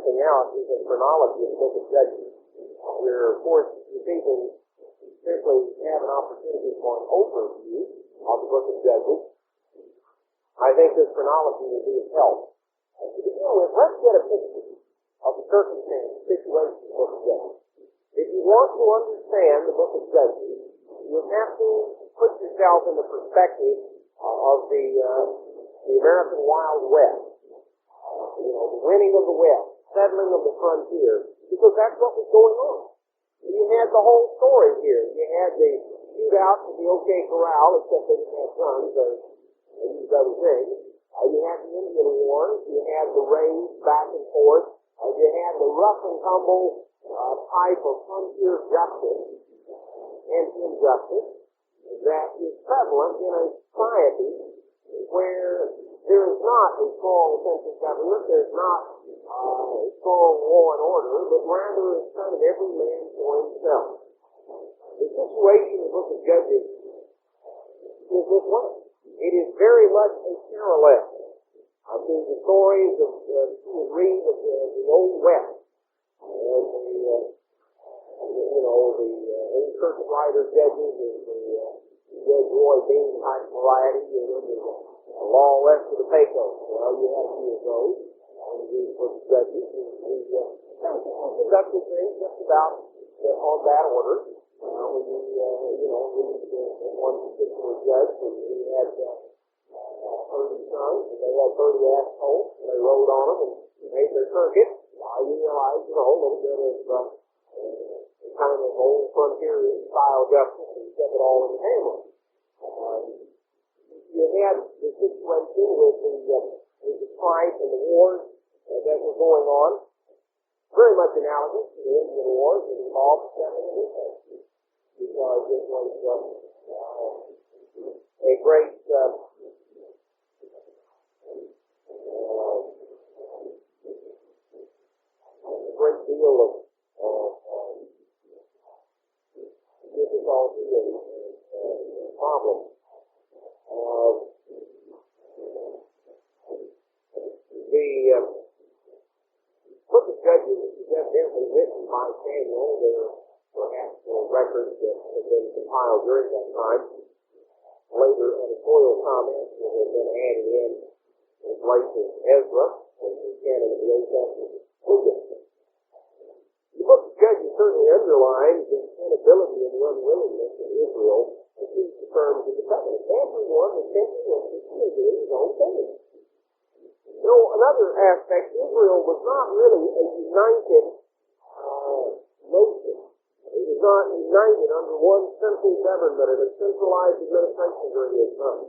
balancing out is a chronology of the book of Judges. We're, of course, this evening simply have an opportunity for an overview of the book of Judges. I think this chronology will be of help. To begin with, let's get a picture of the circumstance, situation of the book of Judges. If you want to understand the book of Judges, you have to put yourself in the perspective of the American Wild West. The winning of the West, settling of the frontier, because that's what was going on. You had the whole story here. You had the shootout at the OK Corral, except they didn't have guns, they used other things. You had the Indian Wars, you had the raids back and forth, you had the rough and tumble type of frontier justice and injustice that is prevalent in a society where there is not a strong central government, there's not a strong law and order, but rather it's kind of every man for himself. The situation in the book of Judges is this one. It is very much a parallel to the stories of you would read of the Old West and the old church writer judges and the Judge Roy Bean type variety, the law west of the Pecos. Well, you have a few of those. And we read the book of Judges. We conducted things just about on that order. When you read one particular judge, and he had 30 sons, and they had 30 ass colts, and they rode on them and made their circuit. You realize, a little bit of kind of old frontier style justice, and kept it all in the family. You had the situation with the strife and the wars that were going on, very much analogous to the Indian Wars that involved the settling of this country, because it was a great deal of difficulty and problems. The book of Judges is evidently written by Samuel. There are perhaps records that have been compiled during that time. Later editorial comments that have been added in place of Ezra, and the canon of the Old Testament included. The book of Judges certainly underlines the inability and the unwillingness of Israel to keep the terms of the covenant. Everyone was simply interested in doing his own thing. Another aspect, Israel was not really a united nation. It was not united under one central government and a centralized administration during this time.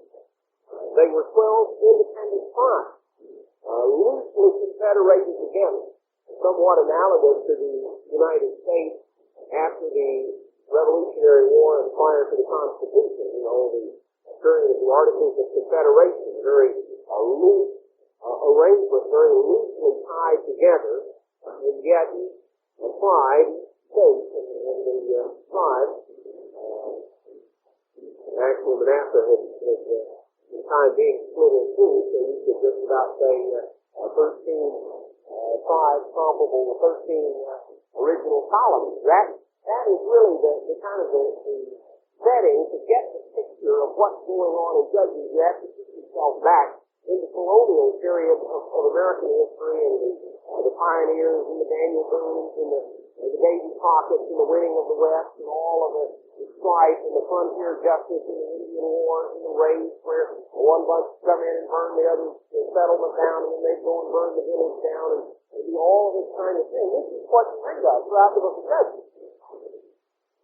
They were 12 independent tribes, loosely confederated together, somewhat analogous to the United States after the Revolutionary War and prior to the Constitution. The period of the Articles of Confederation, very loose arrangement, very loosely tied together, and yet each tribe, each state in the tribe, actually Manasseh had in time being split in two, so you could just about say 13 tribes comparable to 13 original colonies. That is really the kind of the setting to get the picture of what's going on in Judges. You have to keep yourself back in the colonial period of American history and the pioneers and the Daniel Boones and the Davy Pockets and the winning of the West and all of the strife and the frontier justice and the Indian Wars and the raids where one bunch come in and burn the other settlement down, and then they go and burn the village down and do all of this kind of thing. This is what you read about throughout the book of Judges.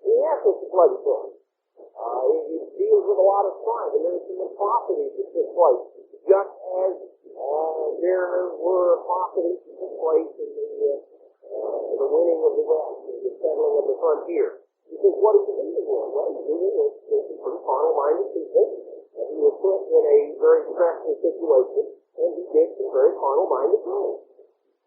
He has this bloody book. It deals with a lot of strife, and there's some atrocities that took place, just as there were atrocities that took place in the winning of the West, the settling of the frontier. Because what is he dealing with? Well, he's dealing with some pretty carnal-minded people. He was put in a very stressful situation, and he did some very carnal-minded things.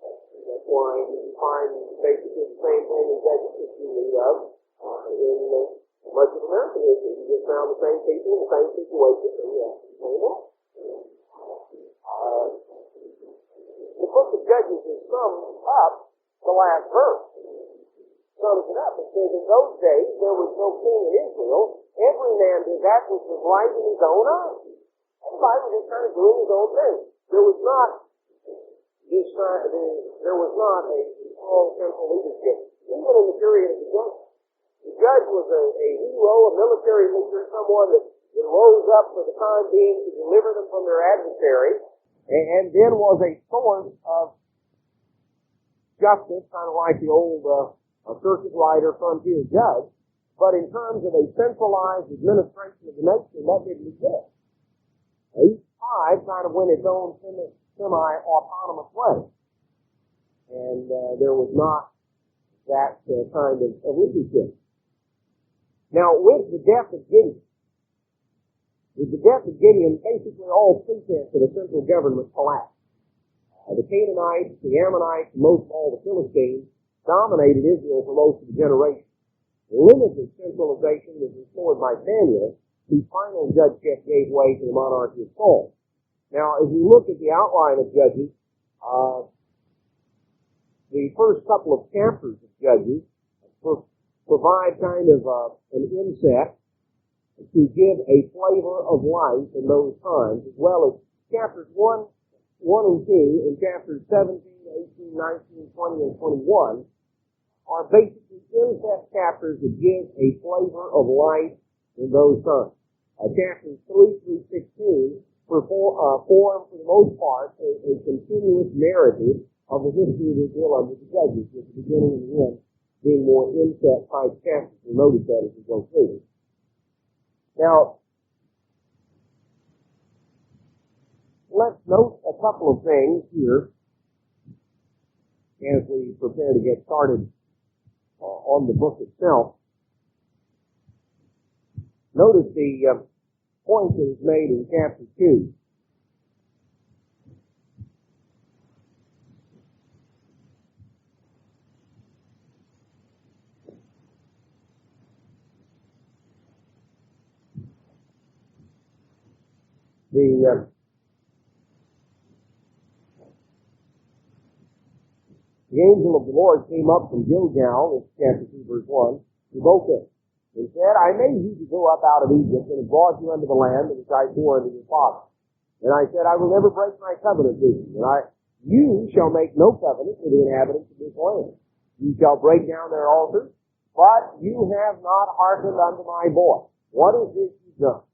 That's why you find basically the same thing in Judges that you read of in much of American history. You just found the same people in the same situation, and you have the same law. the book of Judges is summed up the last verse. Sums it up. It says, in those days there was no king in Israel. Every man did that which was right in his own eyes. Everybody was just kind of doing his own thing. There was not a strong central leadership, even in the period of the judge. The judge was a hero, a military leader, someone that rose up for the time being to deliver them from their adversary, and then was a source of justice, kind of like the old circuit rider frontier judge. But in terms of a centralized administration of the nation, that didn't exist. Each tribe kind of went its own semi-autonomous way. And there was not that kind of leadership. Now, with the death of Gideon, basically all pretense of the central government collapsed. The Canaanites, the Ammonites, and most of all the Philistines dominated Israel for most of the generation. Limited centralization was restored by Samuel, whose final judgeship gave way to the monarchy of Saul. Now, as we look at the outline of Judges, the first couple of chapters of Judges provide kind of an inset to give a flavor of life in those times, as well as chapters 1 and 2, and chapters 17, 18, 19, 20, and 21 are basically inset chapters that give a flavor of life in those times. Chapters 3 through 16 form, for the most part, a continuous narrative of the history of Israel under the Judges, with the beginning and the end being more inset type chapters. You'll notice that as we go through. Now, let's note a couple of things here as we prepare to get started on the book itself. Notice the point that is made in chapter 2. The angel of the Lord came up from Gilgal, chapter 2, verse 1, to Bochum, and said, I made you to go up out of Egypt, and have brought you unto the land which I swore unto your father. And I said, I will never break my covenant with you, and you shall make no covenant with the inhabitants of this land. You shall break down their altars, but you have not hearkened unto my voice. What is this you done?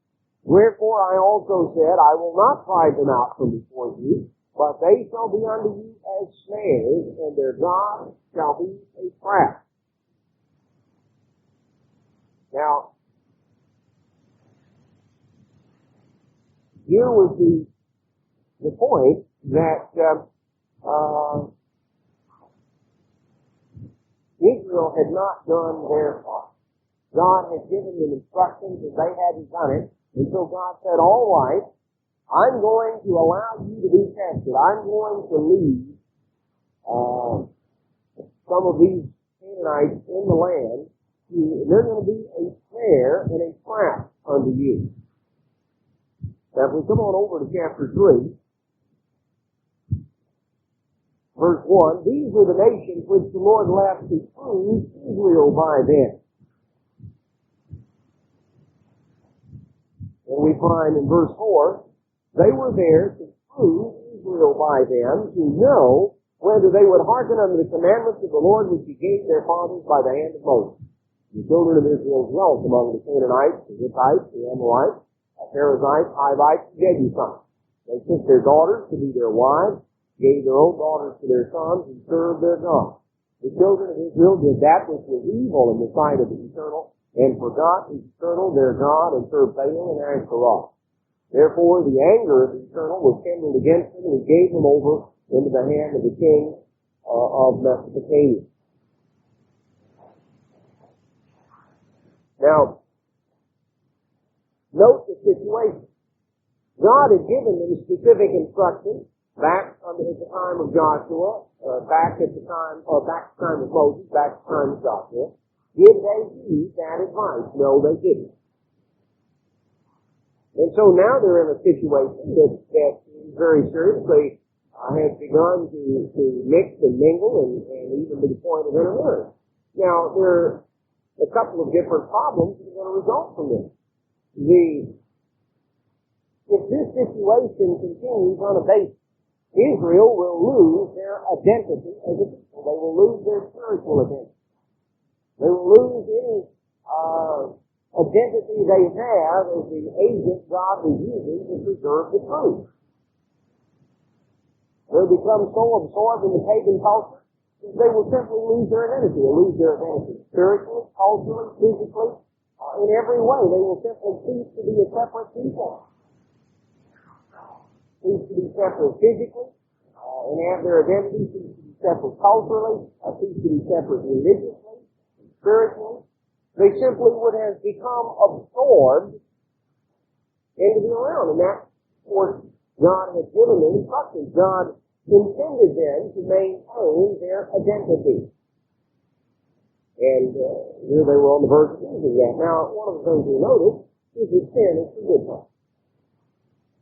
Wherefore I also said, I will not drive them out from before you, but they shall be unto you as snares, and their God shall be a trap. Now, here was the point that Israel had not done their part. God had given them instructions, and they hadn't done it. And so God said, all right, I'm going to allow you to be tested. I'm going to leave some of these Canaanites in the land. They're going to be a snare and a trap unto you. Now, if we come on over to chapter 3, verse 1, these are the nations which the Lord left to prove Israel by them. And we find in verse 4, they were there to prove Israel by them, to know whether they would hearken unto the commandments of the Lord which he gave their fathers by the hand of Moses. The children of Israel dwelt among the Canaanites, the Hittites, the Amorites, the Perizzites, Hivites, and Jebusites. They took their daughters to be their wives, gave their own daughters to their sons, and served their gods. The children of Israel did that which was evil in the sight of the Eternal, and forgot the Eternal their God, and served Baal and Ashtaroth. Therefore the anger of the Eternal was kindled against them, and he gave them over into the hand of the king of Mesopotamia. Now, note the situation. God had given them specific instructions back at the time of Joshua, back at the time of Moses, back at the time of Joshua. Did they heed that advice? No, they didn't. And so now they're in a situation that is very serious. has begun to mix and mingle and even to the point of intermarriage. Now, there are a couple of different problems that are going to result from this. If this situation continues unabated, Israel will lose their identity as a people. They will lose their spiritual identity. They will lose any identity they have as the agent God was using to preserve the truth. They'll become so absorbed in the pagan culture that they will simply lose their identity. They'll lose their identity spiritually, culturally, physically, in every way. They will simply cease to be a separate people. Cease to be separate physically, and have their identity, cease to be separate culturally, cease to be separate religiously, spiritually. They simply would have become absorbed into the realm. And that's what God has given them instructions. God intended them to maintain their identity. And here they were on the verge of losing that. Now, one of the things we notice is that sin is a good thing.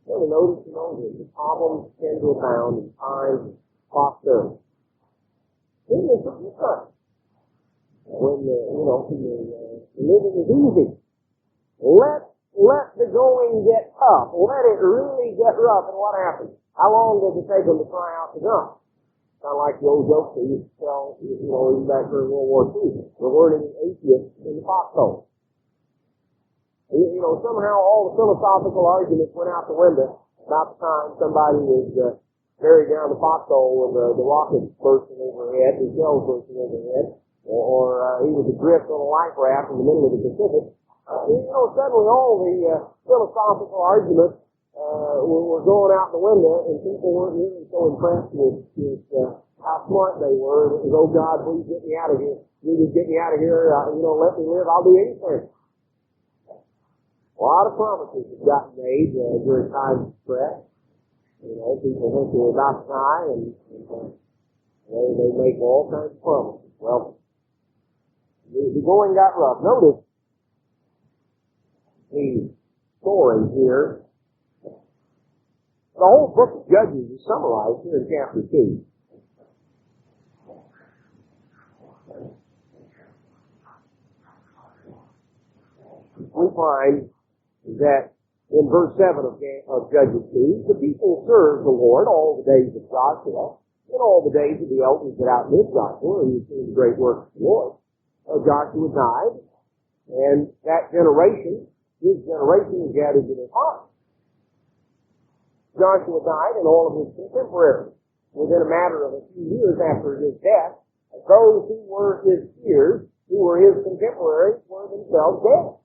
You ever notice, that the problems tend to abound in times of prosperity. Sin is a good thing. When, living is easy. Let the going get tough. Let it really get rough. And what happens? How long does it take them to cry out to God? Kind of like the old joke they used to tell, even back during World War II. There weren't any atheists in the foxhole. Somehow all the philosophical arguments went out the window about the time somebody was carried down the foxhole with the rockets bursting overhead, the shells bursting overhead, or he was adrift on a life raft in the middle of the Pacific. Suddenly all the philosophical arguments were going out the window, and people weren't really so impressed with how smart they were. It was, oh God, please get me out of here. You just get me out of here. Let me live. I'll do anything. A lot of promises have gotten made during times of stress. People think they're about to die, and they make all kinds of promises. Well, the going got rough. Notice the story here. The whole book of Judges is summarized here in chapter 2. We find that in verse 7 of Judges 2, the people served the Lord all the days of Joshua, and all the days of the elders that outlived Joshua, and he seen the great works of the Lord. Joshua died, and that generation, his generation, was gathered to their fathers. Joshua died, and all of his contemporaries, within a matter of a few years after his death, those who were his peers, who were his contemporaries, were themselves dead.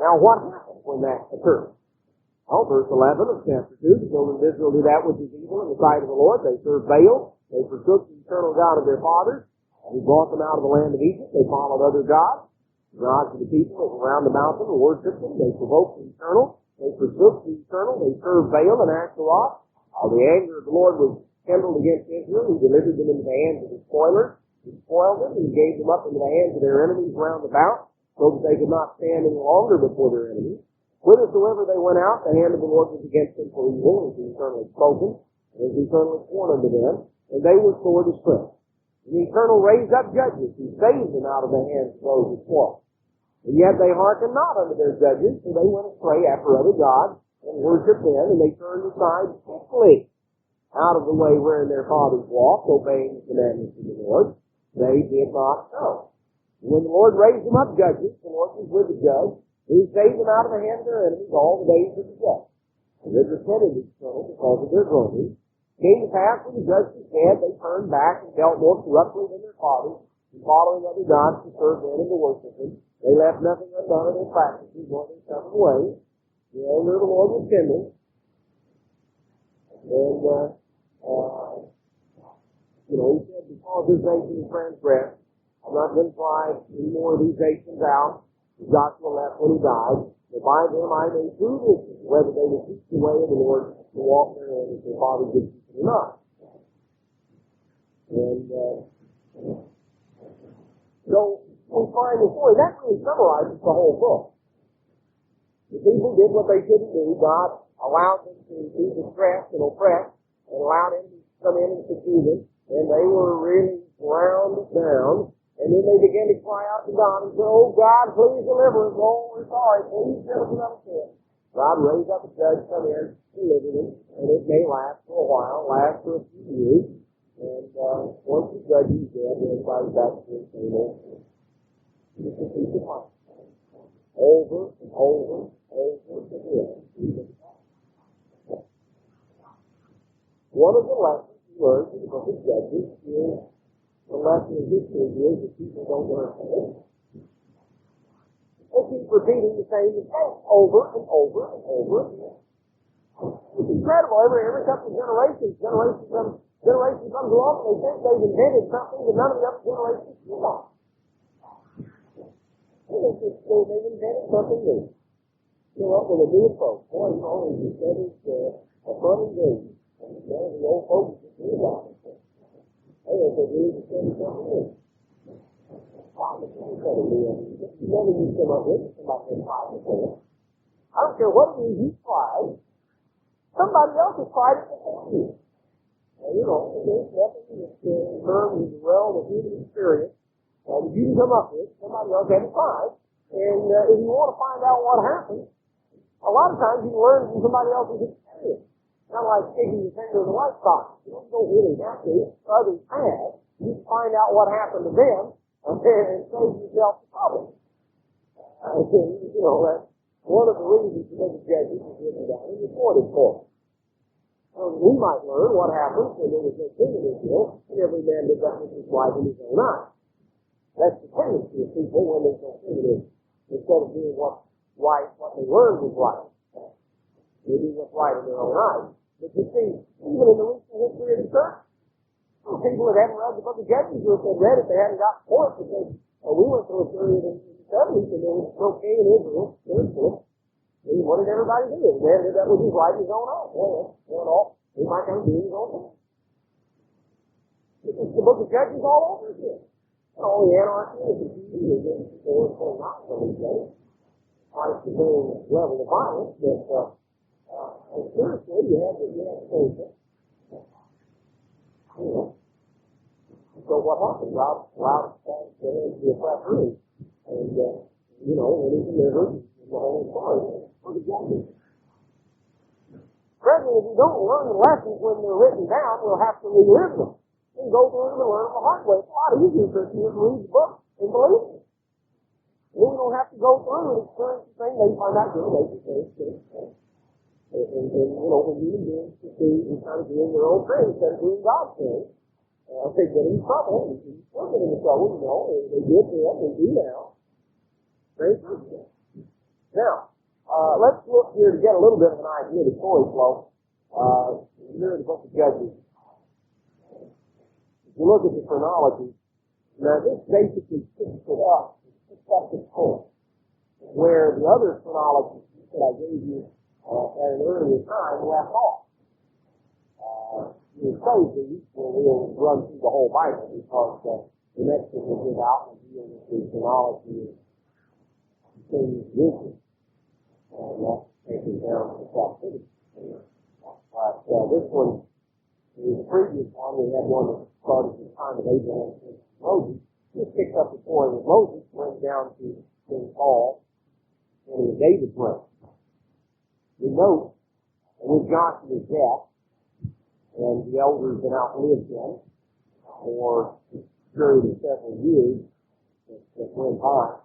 Now, what happened when that occurred? Well, verse 11 of chapter 2, the children of Israel did that which is evil in the sight of the Lord. They served Baal. They forsook the eternal God of their fathers. He brought them out of the land of Egypt. They followed other gods. The gods of the people that were around the mountain and worshipped them. They provoked the eternal. They forsook the eternal. They served Baal and Ashtaroth. The anger of the Lord was kindled against Israel. He delivered them into the hands of the spoilers. He spoiled them. He gave them up into the hands of their enemies round about, so that they could not stand any longer before their enemies. Whithersoever they went out, the hand of the Lord was against them for evil, as he eternally spoken, as he eternally sworn unto them, and they were sore distressed. And the Eternal raised up judges, who saved them out of the hands of those who fought. And yet they hearkened not unto their judges, for they went astray after other gods, and worshipped them, and they turned aside quickly out of the way wherein their fathers walked, obeying the commandments of the Lord. They did not so. When the Lord raised them up judges, the Lord was with the judge, and he saved them out of the hand of their enemies all the days of the judge. And they repented so because of their groanings. Came to pass when the judge was dead, they turned back and dealt more corruptly than their fathers, and following other gods to serve them and to worship them. They left nothing undone of their practices, nor their stubborn ways. The anger of the Lord was kindled. And, he said, because this nation is transgressed, I'm not going to drive any more of these nations out. Joshua left when he died. That by them I may prove this, whether they will keep the way of the Lord to walk therein, as their fathers did keep it or not. And so we find the story. That really summarizes the whole book. The people did what they shouldn't do. God allowed them to be distressed and oppressed and allowed enemies to come in and subdue them. And they were really ground down. And then they began to cry out to God and say, "Oh God, please deliver us. Oh, we're sorry. Please deliver us out of sin." God raised up a judge, come in, deliver them, and it may last for a while, last for a few years. And once the judge is dead, then everybody's back to the same old thing. It's a piece of life. Over and over and over again. One of the lessons we learned in the book of Judges is the lesson in history is that people don't learn from it. They keep repeating the same mistake over and over and over again. It's incredible. Every couple of generations comes along and they think they've invented something that none of the other generations knew of. They've invented something new. You know, with a new approach. Boy, you know, he said it's a fun and game. And the old folks just knew about it. Hey, they said, "We just said something new." Wow, but you said it new. You never used to come up with it. Somebody said, "I don't care what it is you tried. Somebody else has tried it before you." And, you know, there's nothing that's in terms of the realm of human experience that you can come up with. Somebody else had to try. And if you want to find out what happened, a lot of times you learn from somebody else's experience. Not like sticking your finger in the light socket. You don't really have to. Others have. You find out what happened to them and save yourself the trouble. You know, that's one of the reasons the book of Judges is written down in the recorded form. We might learn what happens when there was no king in Israel, and every man did that which was right in his own eyes. That's the tendency of people when there's no king in Israel. Instead of doing what's right, what they learned was right. They do what's right in their own eyes. But you see, even in the recent history of the church, people that haven't read the book of Judges, if they read it, they hadn't got the point because we went through a period in the 70s and there was no king in Israel, spiritually. And what did everybody do? The man did that which was right in his own eyes. Well, he might come do his own thing. This is the book of Judges all over again. And all the anarchy and the confusion against the Lord for not from these days. Quite the same level of violence, but spiritually you have to face it. You know. So what happened? God allowed the oppressor and you know, when he delivered the whole story for the judges. Brethren, if we don't learn the lessons when they're written down, we'll have to relive them. And go through them and learn them the hard way. It's a lot easier for us to read the book and believe it. Then we don't have to go through and experience the thing. They find out generations. And you know, when human beings succeed in kind of doing their own thing instead of doing God's thing, they get in trouble. And still get in trouble, you know. They did then, they do now. Very good. Now, let's look here to get a little bit of an idea of the story flow. Here in the book of Judges. If you look at the chronology, now this basically picks it up, picks up the point, where the other chronology that I gave you at an earlier time left off. You save these, where we'll run through the whole Bible, because the next one we'll give out and deal with the chronology of the King's vision, and that's taken down to captivity. But this one, the previous one, we had one that started at the time of Abraham and Moses. This picks up the story with Moses, went down to King Saul, and it was David's reign. We note with Joshua's death, and the elders that outlived him for a period of several years that went by,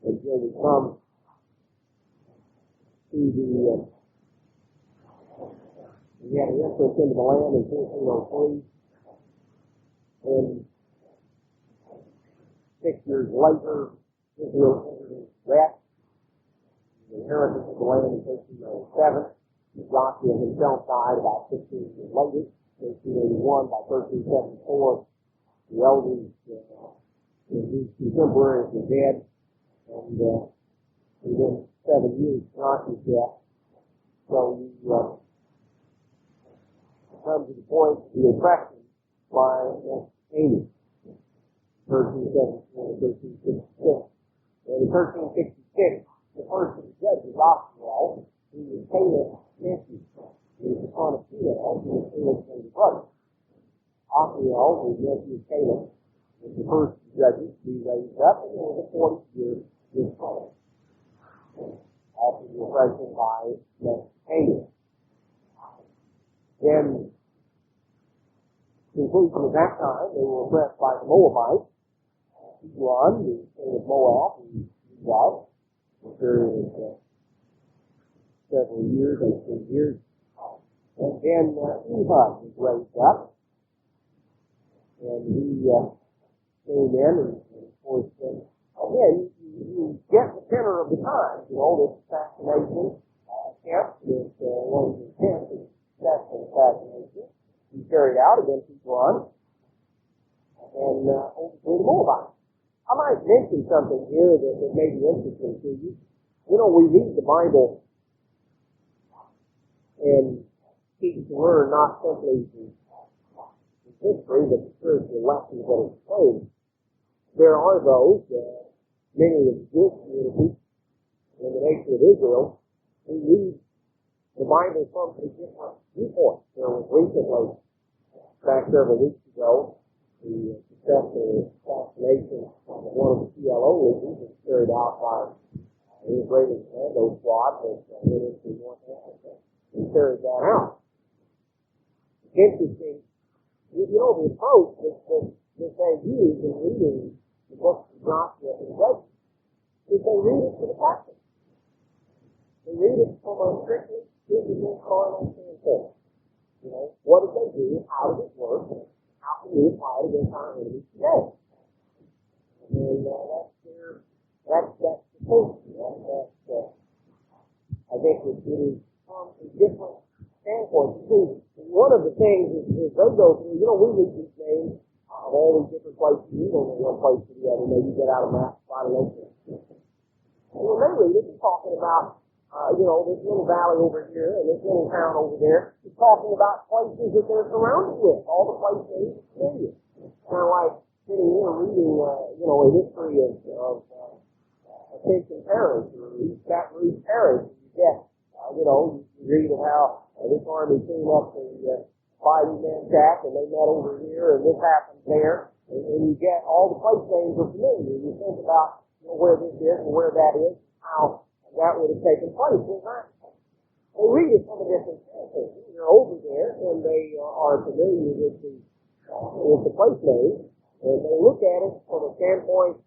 until we come to we had an entrance into the land in 1403, and 6 years later, Israel entered into rest, the inheritance of the land in 1307. Joshua himself died about 15 years later, 1381. By 1374, the elders, his contemporaries were dead, and within 7 years, Joshua's death. So you come to the point of the oppression by Amy, 1374 to 1366. And in 1366, the first of the judges, Ogwyn, who was Caleb's nephew. He was the son of Caleb, who was Caleb's older brother. Ogwyn, the nephew of Caleb, was the first of the judges to be raised up, and it was a 40-year discipline. After the oppression by Canaan. Then, conclusion of that time, they were oppressed by the Moabites. Ogwyn, the king of Moab, who died for a period of several years, 18 years. And then Ehud was raised up, and he came in, and of course, again, you get the tenor of the time. You know, this assassination attempt, this one of the attempts, this successful assassination, he carried out against Ogwyn and overthrew the Moabites. I might mention something here that may be interesting to you. You know, we read the Bible and seek to learn not simply the history, but the spiritual lessons that it contains. There are those, many of the Jewish communities in the nation of Israel, who read the Bible from a different viewpoint. There was recently, back several weeks ago, the successful assassination of one of the PLO leaders was carried out by an Israeli commando squad that went into North Africa and carried that out. It's interesting, you know, the approach that they use in reading the books of Joshua and Judges is they read it to the passage. They read it from a strictly physical, carnal standpoint. You know, what did they do? How did it work? How can we apply it against our enemies today? And that's the thing. I think it is from a different standpoint. You see, one of the things is they go through, you know, we read these names of all these different places. You don't know one place to the other. Maybe you get out a map, find a location. And when they read it, they're talking about, you know, this little valley over here and this little town over there. He's talking about places that they're surrounded with, all the places they're familiar. Kind of like sitting here reading, you know, a history of Ascension Parish or East Baton Rouge Parish. You get, you know, you read of how this army came up the Fighting Man Jack and they met over here and this happened there. And you get all the place names are familiar. You think about, you know, where this is and where that is, how that would have taken place. Well, they read it from a different standpoint. They're over there and they are familiar with the place names, and they look at it from a standpoint,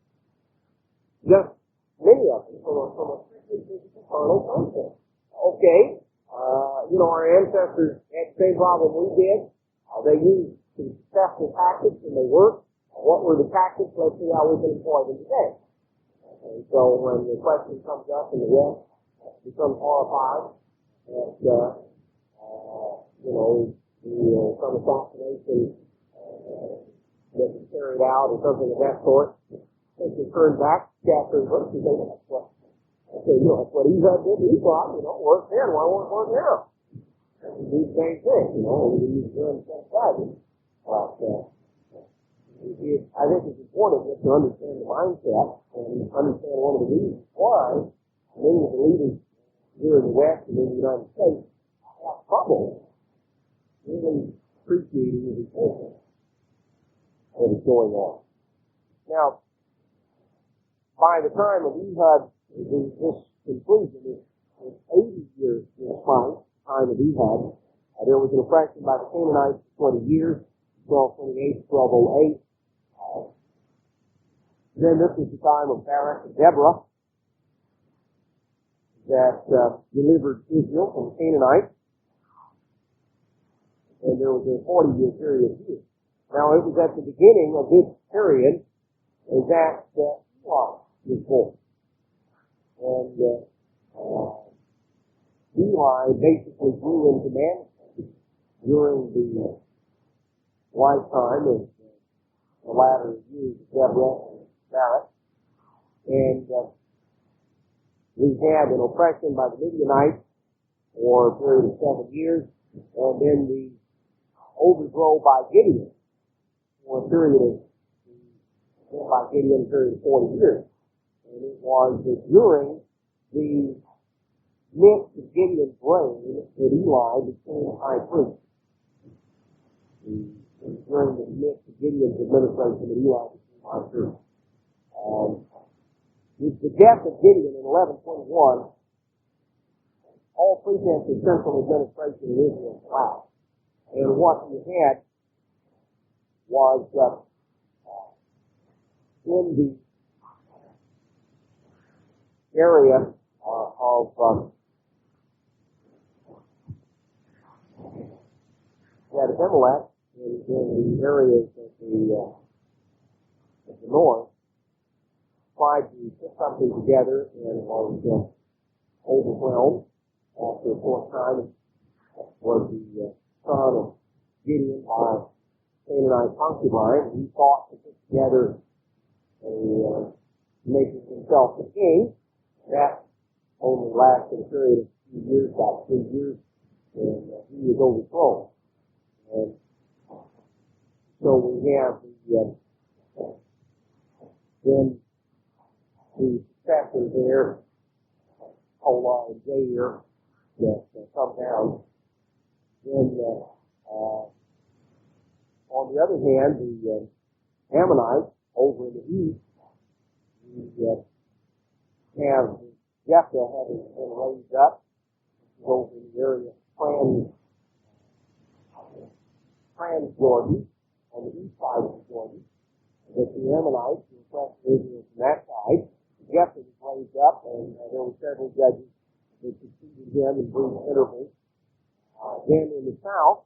just many of them, from a strictly physical, carnal standpoint. Okay, you know, our ancestors had the same problem we did. They used some successful tactics and they worked. What were the tactics? Let's see how we can employ them today. And so when the question comes up in the West, becomes horrified at, you know, some assassination that was carried out or something of that sort. They can turn back, chapter and verse, and say, that's what, okay, you know, that's what Ehud did to Esau, you know, work then, why won't it work now? We do the same thing, you know, we use the same strategy. But, I think it's important just to understand the mindset and understand one of the reasons why many of the leaders here in the West and in the United States have trouble really appreciating the importance that is going on. Now, by the time of Ehud, this conclusion is 80 years in time of Ehud. There was an oppression by the Canaanites for 20 years, 1228 to 1208. Then this is the time of Barak and Deborah that delivered Israel from the Canaanites. And there was a 40-year period here. Now, it was at the beginning of this period that Eli was born. And Eli basically grew into manhood during the lifetime of the latter years of Deborah and Barak. And we had an oppression by the Midianites for a period of 7 years, and then the overthrow by Gideon for a period of 40 years. And it was during the myth of Gideon's reign that Eli became high priest. During the myth of Gideon's administration that Eli became high priest. With the death of Gideon in 1121, all pretense of central administration in Israel collapsed. And what you had was in the area of Abimelech, in the areas of the north, tried to put something together and was overwhelmed. After a short time, was the son of Gideon by Canaanite concubine. He thought to put together making himself the king. That only lasted a period of a few years, about 3 years, and he was overthrown. And so we have then the successor there, Tola and Jair, that come down. Then, on the other hand, the Ammonites over in the east, we have Jephthah having been raised up over in the area of Trans-Jordan, on the east side of Jordan, that the Ammonites were oppressed Israel from that side. Jephthah was raised up, and there were several judges that succeeded him in brief intervals. Then in the south,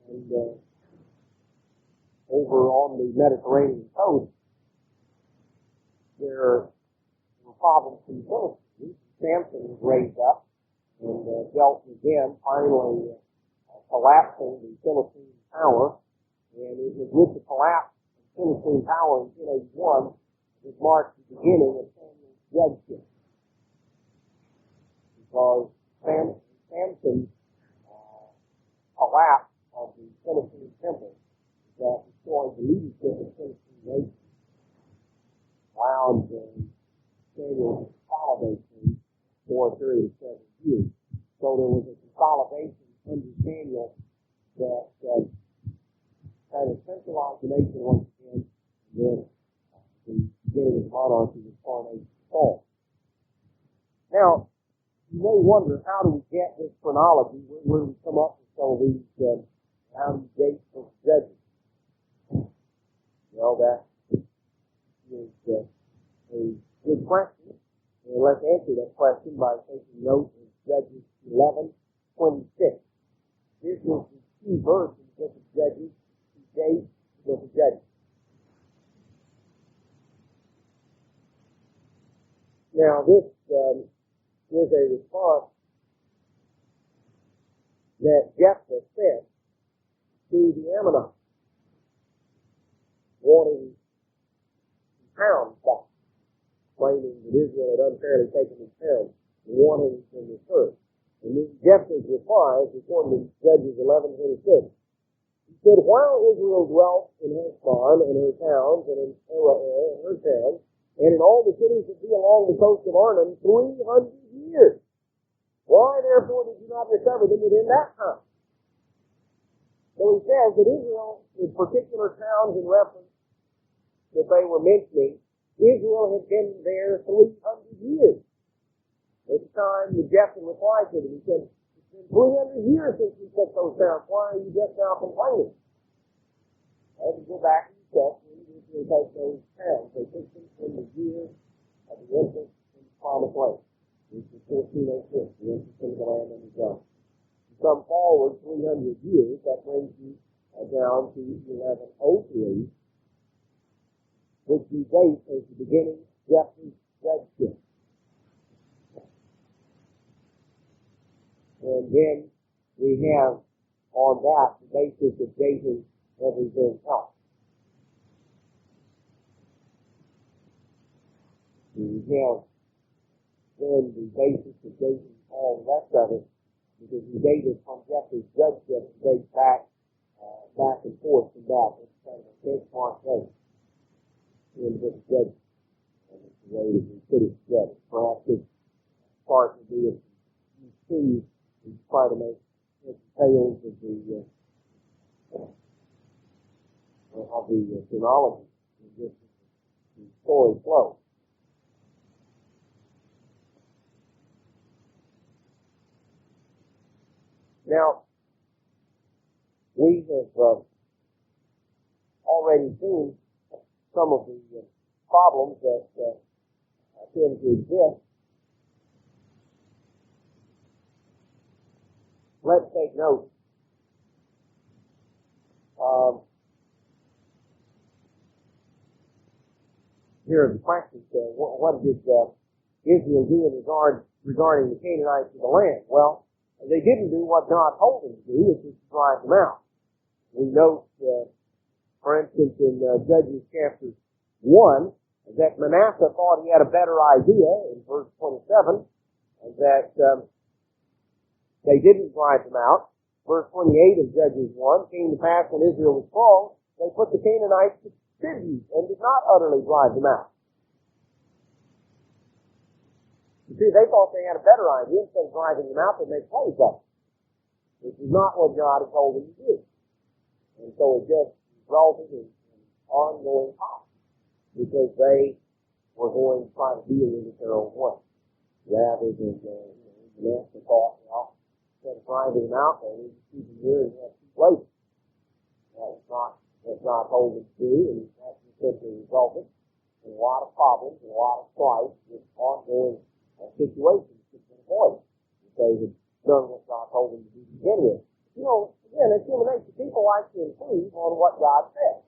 and over on the Mediterranean coast, there were problems in the Philippines. Samson was raised up and dealt with them, finally collapsing the Philippine power. And it was with the collapse of Philippine power in 1081 that marked the beginning of Samuel's judgeship. Because Samson's collapse of the Philippine temple that destroyed the leadership of the Philippine nation allowed Samuel to consolidate things for a period of 7 years. So there was a consolidation under Samuel that kind of centralized the nation once again, and then the beginning of monarchy was coronation Saul. Now, you may wonder, how do we get this chronology? Where do we come up with some of these, how do we date those judges? Well, that is a good question. And let's answer that question by taking note of Judges 11:26. This is the key verse in the book of Judges to date the book of Judges. Now, this is a response that Jephthah sent to the Ammonites, wanting pounds back, claiming that Israel had unfairly taken his pounds, and wanting them returned. And then Jephthah's reply is according to Judges 11:26. He said, while Israel dwelt in Heshbon and her towns, and in Aroer and her towns, and in all the cities that be along the coast of Arnon 300 years. Why, therefore, did you not recover them within that time? So he says that Israel, in particular towns in reference that they were mentioning, Israel had been there 300 years. At the time the Jephthah replied to them, he said, it's been 300 years since we took those towns. Why are you just now complaining? As you go back and check, they take those towns. They took them in the year of the entrance in the promised land. This is 1406, the entrance into the land of the John. You come forward 300 years, that brings you down to 1103, which we date as the beginning of Jephthah's judgeship. And then we have on that the basis of dating everything else. We have then the basis of dating all the rest of it, because we dated from Jephthah's judgeship to date back and forth from that. It's kind of a benchmark date in this judgment. And it's the way that we put it together. Perhaps it's part would be if you see and try to make tales of the chronology, and just the story flow. Now, we have already seen some of the problems that tend to exist. Let's take note. Here are the questions. What did Israel do in regarding the Canaanites in the land? Well, they didn't do what God told them to do, which is to drive them out. We note, for instance, in Judges chapter 1, that Manasseh thought he had a better idea in verse 27, that they didn't drive them out. Verse 28 of Judges 1, came to pass when Israel was strong, they put the Canaanites to tribute and did not utterly drive them out. You see, they thought they had a better idea. Instead of driving them out, they'd make slaves of them. This is not what God had told them to do. And so it just resulted in ongoing problems because they were going to try to deal with it their own way. Rather than, Manasseh thought, well, instead of driving them out, they need to keep them here and have two places. That was not what God told them to do, and that simply resulted in a lot of problems and a lot of strife with ongoing situations that can avoid if they had done what God told them to do to begin with. You know, again, it's human nature. People like to improve on what God said.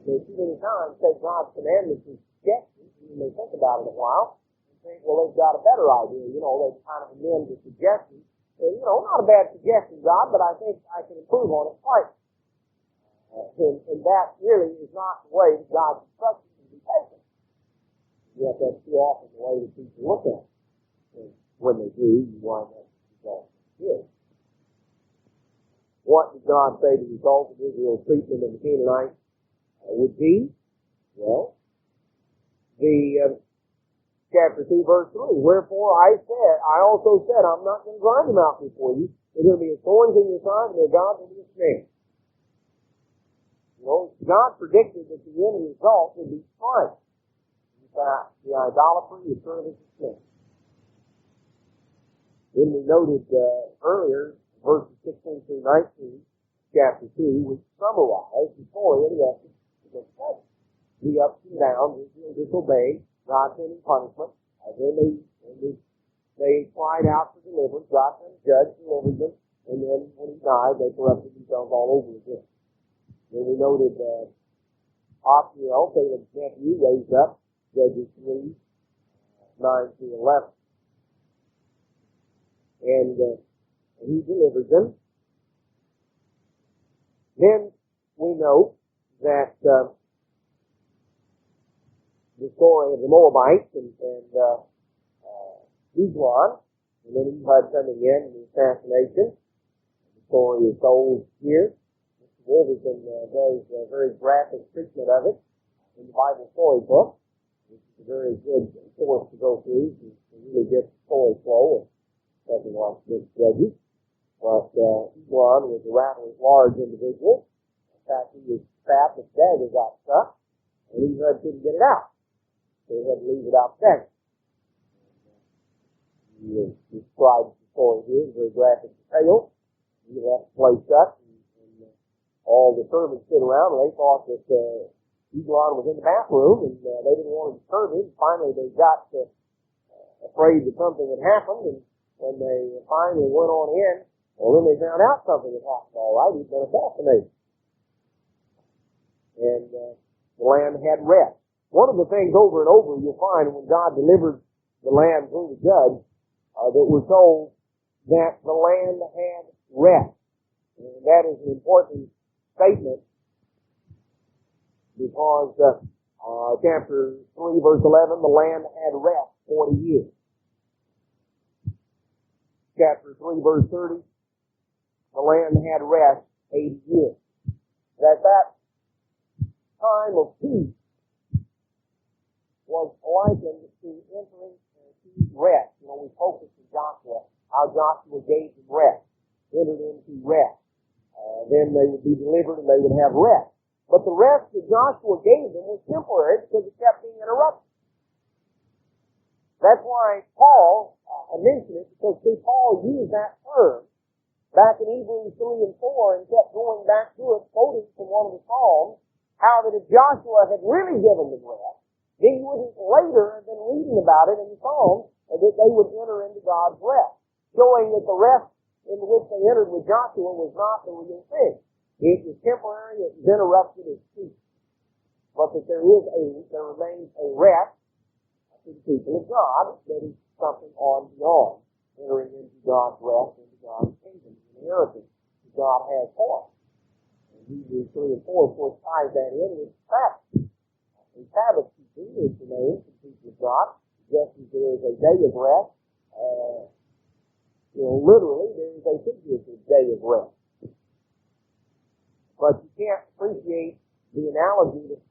There's too many times take God's commandments and suggestions, and you may think about it a while, and think, well, they've got a better idea. You know, they kind of amend the suggestion. And, not a bad suggestion, God, but I think I can improve on it slightly. And that really is not the way God's instructions can be taken. Yet that's too often the way that people look at it. And when they do, you wind up with the result here. What did God say the result of Israel's treatment of the Canaanites would be? Well, the chapter 2, verse 3, wherefore I also said, I'm not going to grind them out before you. They're going to be as thorns in your side, and their God will be a snare. God predicted that the end result would be strife. In fact, the idolatry, the service of sin. Then we noted earlier, verses 16 through 19, chapter 2, which summarized the story of the Exodus to the seven. The ups and downs, Israel disobeyed, God sending punishment, and then they cried out for deliverance, God sent a judge, delivered them, and then when he died, they corrupted themselves all over again. Then we noted Othniel, Caleb's nephew, raised up, Judges 3, 9 through 11. And he delivered them. Then we note that the story of the Moabites and Ogwyn, and then Ehud coming in and the assassination. The story is told here. Wolverton does a very graphic treatment of it in the Bible Storybook, which is a very good source to go through to really get the story flow of something like this Judges. But Ogwyn was a rather large individual. In fact, he was fat, the dagger got stuck, and Ehud couldn't get it out. So he had to leave it out there. He describes the story here in very graphic detail. He left the place up. All the servants stood around, and they thought that Ogwyn was in the bathroom, and they didn't want to disturb him. Finally, they got afraid that something had happened, and when they finally went on in, well, then they found out something had happened. All right, he'd been assassinated. And the land had rest. One of the things over and over you'll find when God delivered the land through the judge, that we're told that the land had rest. And that is an important statement because chapter 3 verse 11, the land had rest 40 years. Chapter 3 verse 30, the land had rest 80 years. That time of peace was likened to entering keep rest. You know, we focused on Joshua, how Joshua gave them rest, entered into rest. Then they would be delivered and they would have rest. But the rest that Joshua gave them was temporary because it kept being interrupted. That's why Paul, I mentioned it, because see, Paul used that term back in Hebrews 3 and 4 and kept going back to it, quoting from one of the Psalms, how that if Joshua had really given them rest, then you wouldn't later have been reading about it in the Psalms, that they would enter into God's rest, showing that the rest in which they entered with Joshua was not the real thing. It was temporary, it was interrupted, it ceased. But that there remains a rest to the people of God that is something on beyond entering into God's rest, into God's kingdom, the inheritance that God has for us. And Hebrews 3 and 4, of course, ties that in with Sabbath. And Sabbath keeping is the name for the people of God, just as there is a day of rest. Literally, there is a figurative day of rest. But you can't appreciate the analogy that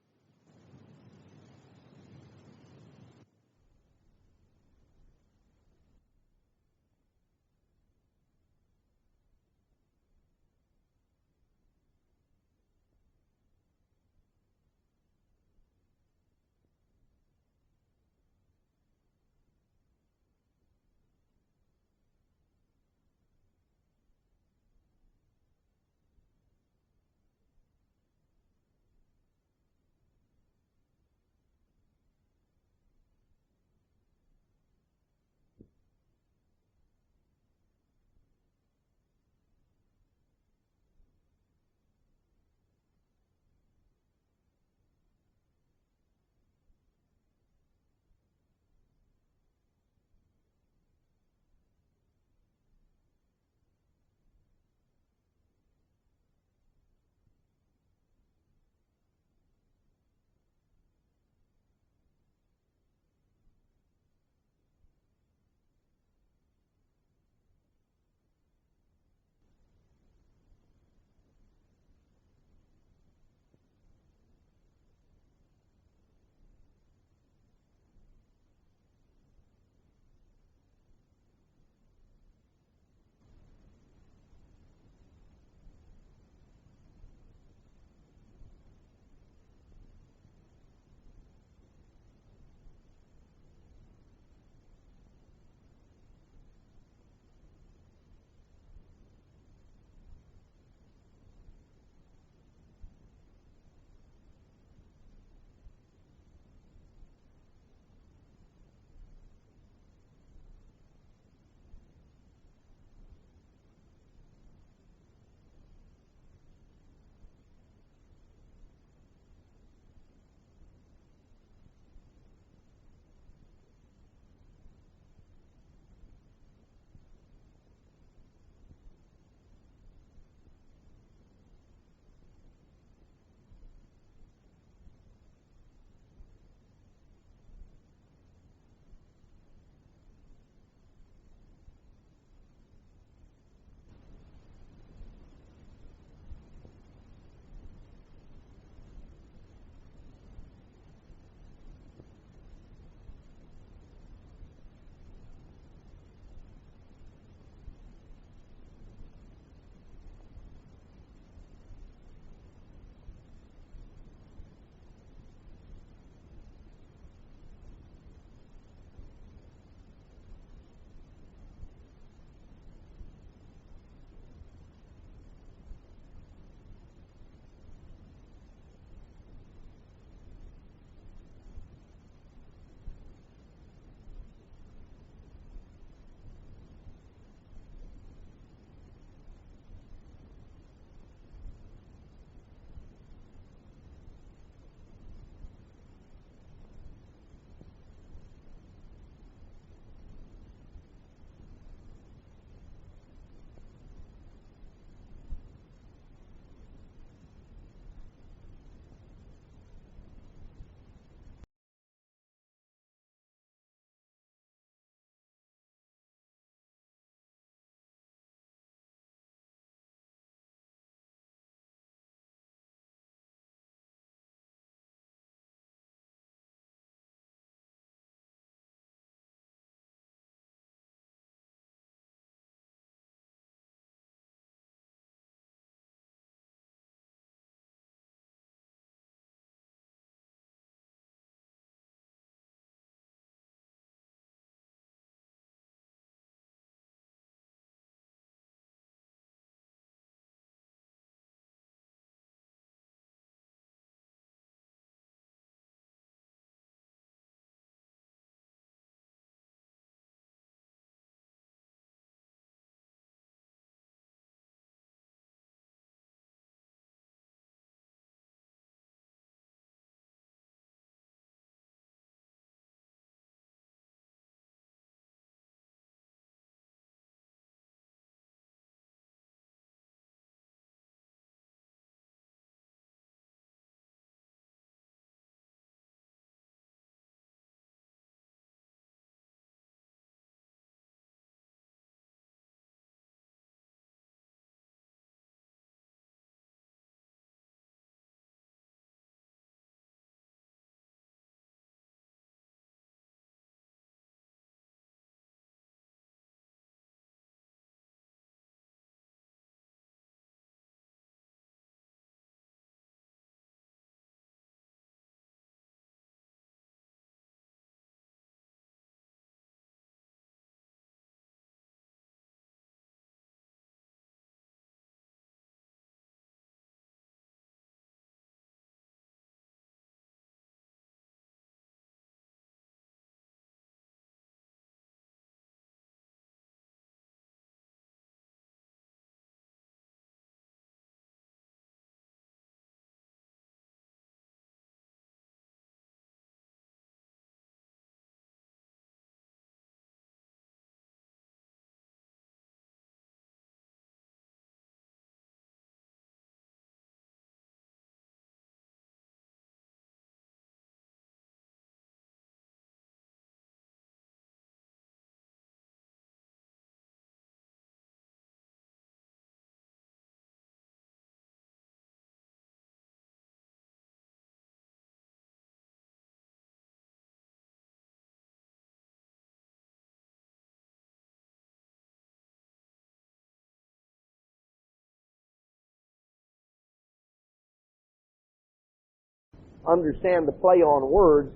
understand the play on words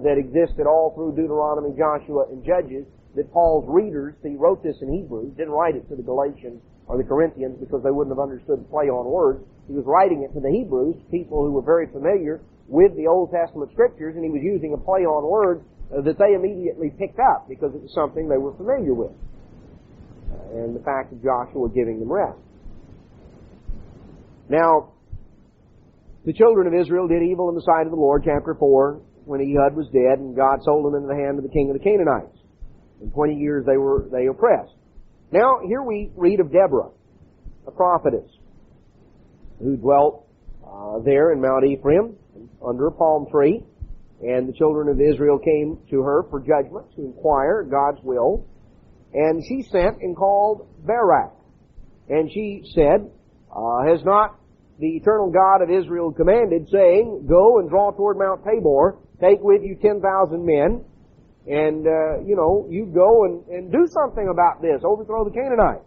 that existed all through Deuteronomy, Joshua, and Judges, that Paul's readers, he wrote this in Hebrew, didn't write it to the Galatians or the Corinthians because they wouldn't have understood the play on words. He was writing it to the Hebrews, people who were very familiar with the Old Testament Scriptures, and he was using a play on words that they immediately picked up because it was something they were familiar with. And the fact of Joshua giving them rest. Now, the children of Israel did evil in the sight of the Lord, chapter 4, when Ehud was dead, and God sold them into the hand of the king of the Canaanites. In 20 years they oppressed. Now, here we read of Deborah, a prophetess, who dwelt there in Mount Ephraim, under a palm tree, and the children of Israel came to her for judgment, to inquire God's will, and she sent and called Barak, and she said, has not the eternal God of Israel commanded, saying, go and draw toward Mount Tabor, take with you 10,000 men, and, you go and do something about this, overthrow the Canaanites.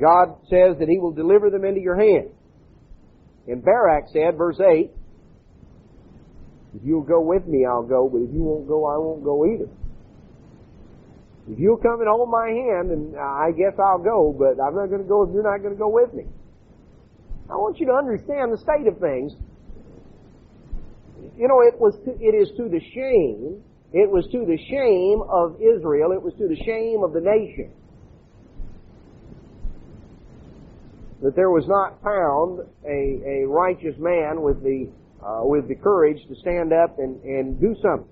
God says that He will deliver them into your hand. And Barak said, verse 8, if you'll go with me, I'll go, but if you won't go, I won't go either. If you'll come and hold my hand, and I guess I'll go, but I'm not going to go if you're not going to go with me. I want you to understand the state of things. It is to the shame. It was to the shame of Israel. It was to the shame of the nation that there was not found a righteous man with the courage to stand up and do something.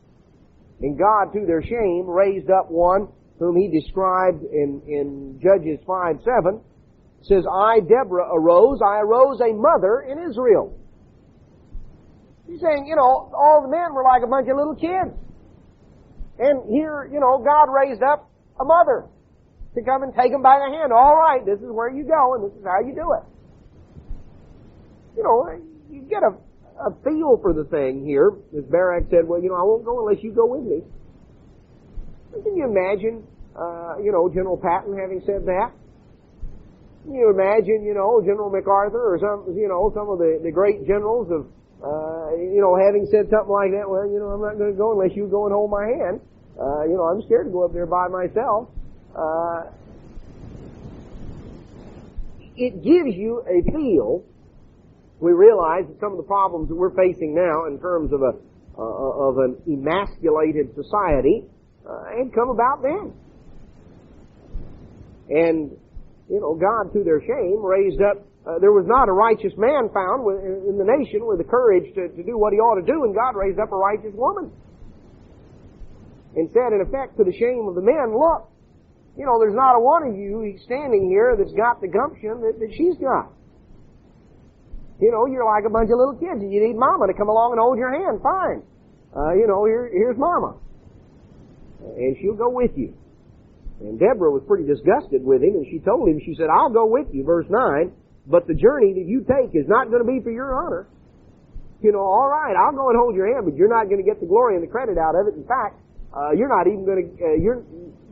And God, to their shame, raised up one whom He described in Judges 5:7. Says, I, Deborah, arose a mother in Israel. He's saying, all the men were like a bunch of little kids. And here, God raised up a mother to come and take them by the hand. All right, this is where you go, and this is how you do it. You get a feel for the thing here. As Barak said, well, I won't go unless you go with me. Can you imagine, General Patton having said that? Can you imagine, General MacArthur or some of the great generals of, having said something like that, well, I'm not going to go unless you go and hold my hand. I'm scared to go up there by myself. It gives you a feel. We realize that some of the problems that we're facing now in terms of an emasculated society had come about then. And God, to their shame, raised up, there was not a righteous man found in the nation with the courage to do what he ought to do, and God raised up a righteous woman. And said, in effect, to the shame of the men, look, there's not a one of you standing here that's got the gumption that she's got. You're like a bunch of little kids, and you need Mama to come along and hold your hand. Fine. Here's Mama. And she'll go with you. And Deborah was pretty disgusted with him, and she told him, she said, I'll go with you, verse 9, but the journey that you take is not going to be for your honor. All right, I'll go and hold your hand, but you're not going to get the glory and the credit out of it. In fact, you're not even going to,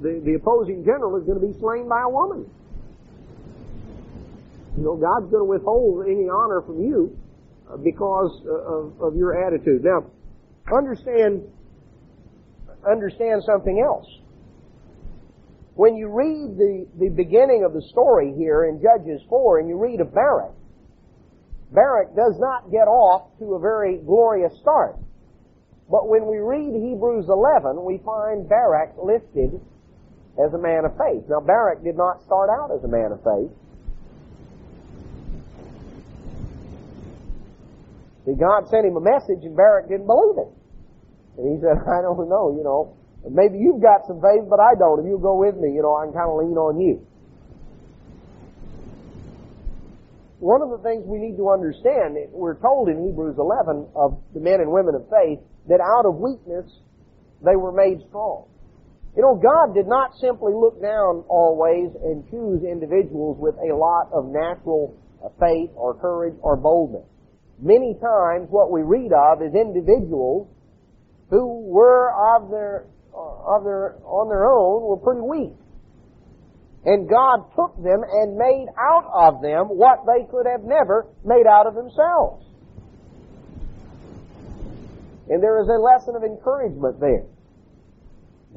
the opposing general is going to be slain by a woman. God's going to withhold any honor from you because of your attitude. Now, understand something else. When you read the beginning of the story here in Judges 4 and you read of Barak, Barak does not get off to a very glorious start. But when we read Hebrews 11, we find Barak listed as a man of faith. Now, Barak did not start out as a man of faith. See, God sent him a message and Barak didn't believe it. And he said, I don't know, maybe you've got some faith, but I don't. If you'll go with me, I can kind of lean on you. One of the things we need to understand, we're told in Hebrews 11 of the men and women of faith, that out of weakness they were made strong. God did not simply look down always and choose individuals with a lot of natural faith or courage or boldness. Many times what we read of is individuals who were on their own were pretty weak. And God took them and made out of them what they could have never made out of themselves. And there is a lesson of encouragement there.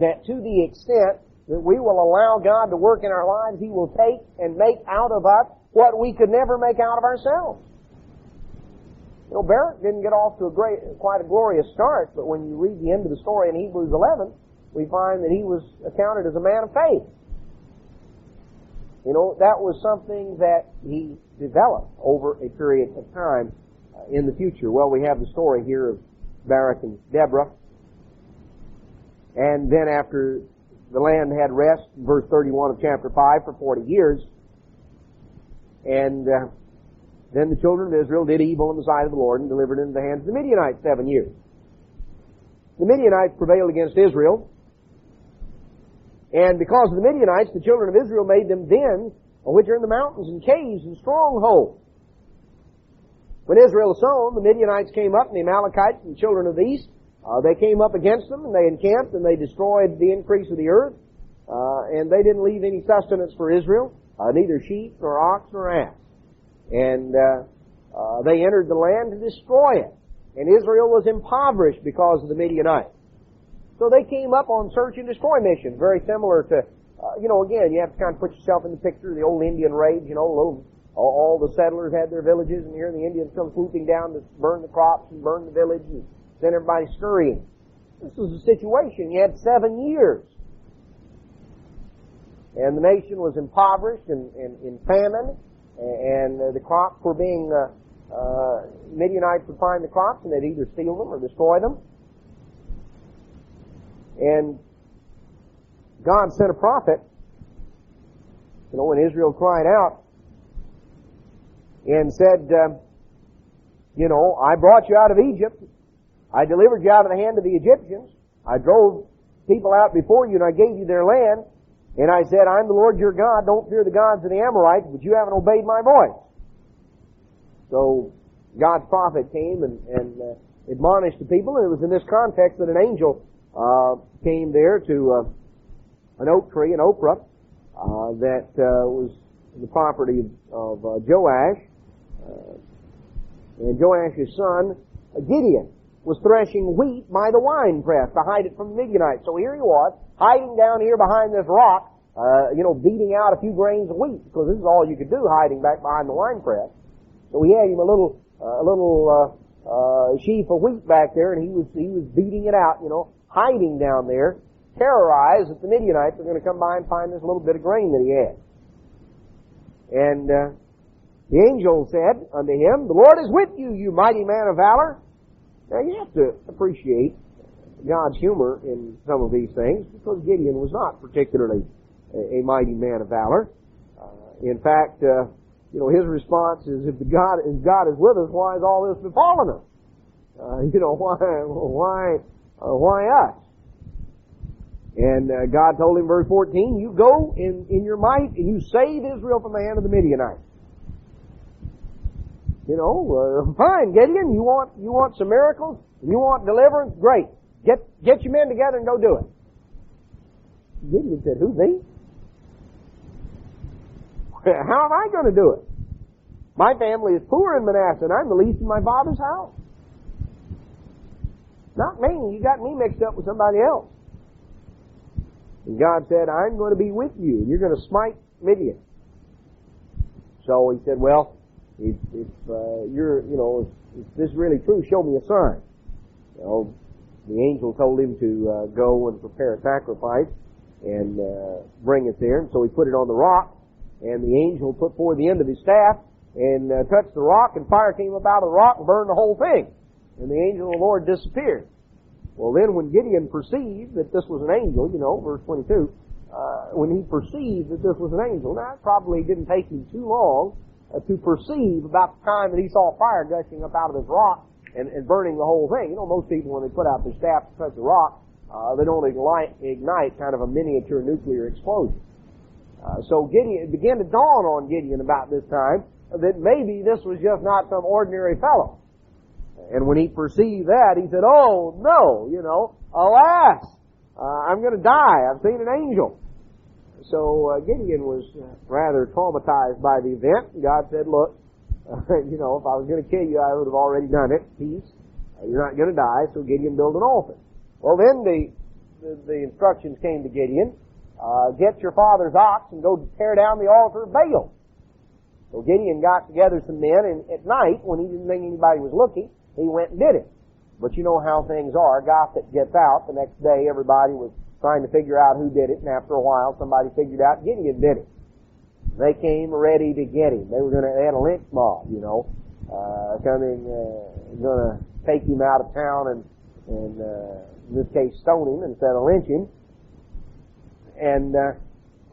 That to the extent that we will allow God to work in our lives, He will take and make out of us what we could never make out of ourselves. You know, Barak didn't get off to quite a glorious start, but when you read the end of the story in Hebrews 11, we find that he was accounted as a man of faith. You know, that was something that he developed over a period of time in the future. Well, we have the story here of Barak and Deborah. And then after the land had rest, verse 31 of chapter 5, for 40 years. And then the children of Israel did evil in the sight of the Lord and delivered into the hands of the Midianites 7 years. The Midianites prevailed against Israel. And because of the Midianites, the children of Israel made them dens, which are in the mountains and caves and strongholds. When Israel was sown, the Midianites came up, and the Amalekites and the children of the east, they came up against them, and they encamped, and they destroyed the increase of the earth. And they didn't leave any sustenance for Israel, neither sheep, nor ox, nor ass. And they entered the land to destroy it. And Israel was impoverished because of the Midianites. So they came up on search and destroy missions, very similar to, again, you have to kind of put yourself in the picture of the old Indian raids, all the settlers had their villages, and here the Indians come swooping down to burn the crops and burn the village and send everybody scurrying. This was the situation. You had 7 years. And the nation was impoverished and in famine, and the crops were being, Midianites would find the crops, and they'd either steal them or destroy them. And God sent a prophet, when Israel cried out and said, I brought you out of Egypt. I delivered you out of the hand of the Egyptians. I drove people out before you, and I gave you their land. And I said, I'm the Lord your God. Don't fear the gods of the Amorites, but you haven't obeyed my voice. So God's prophet came and admonished the people, and it was in this context that an angel came there to an oak tree, an Oprah, that was the property of Joash. And Joash's son, Gideon, was threshing wheat by the winepress to hide it from the Midianites. So here he was, hiding down here behind this rock, beating out a few grains of wheat, because this is all you could do, hiding back behind the winepress. So he had him a little sheaf of wheat back there, and he was beating it out, hiding down there, terrorized that the Midianites were going to come by and find this little bit of grain that he had. And the angel said unto him, the Lord is with you, you mighty man of valor. Now you have to appreciate God's humor in some of these things, because Gideon was not particularly a mighty man of valor. In fact, his response is, if God is with us, why has all this befallen us? Why us? And God told him, verse 14, you go in your might and you save Israel from the hand of the Midianites. Fine, Gideon, you want some miracles? You want deliverance? Great. Get your men together and go do it. Gideon said, who, thee? How am I going to do it? My family is poor in Manasseh, and I'm the least in my father's house. Not me. You got me mixed up with somebody else. And God said, I'm going to be with you, and you're going to smite Midian. So he said, well, if this is really true, show me a sign. The angel told him to go and prepare a sacrifice and bring it there. And so he put it on the rock, and the angel put forward the end of his staff and touched the rock, and fire came up out of the rock and burned the whole thing. And the angel of the Lord disappeared. Well, then when Gideon perceived that this was an angel, verse 22, when he perceived that this was an angel, now it probably didn't take him too long to perceive about the time that he saw fire gushing up out of this rock and burning the whole thing. Most people, when they put out their staff to touch the rock, they don't ignite kind of a miniature nuclear explosion. So it began to dawn on Gideon about this time that maybe this was just not some ordinary fellow. And when he perceived that, he said, oh, no, alas, I'm going to die. I've seen an angel. So Gideon was rather traumatized by the event. God said, look, if I was going to kill you, I would have already done it. Peace. You're not going to die, so Gideon built an altar. Well, then the instructions came to Gideon, get your father's ox and go tear down the altar of Baal. So Gideon got together some men, and at night, when he didn't think anybody was looking, he went and did it. But you know how things are. Gossip gets out. The next day, everybody was trying to figure out who did it, and after a while, somebody figured out Gideon did it. They came ready to get him. They had a lynch mob, coming, gonna take him out of town and in this case, stone him instead of lynch him. And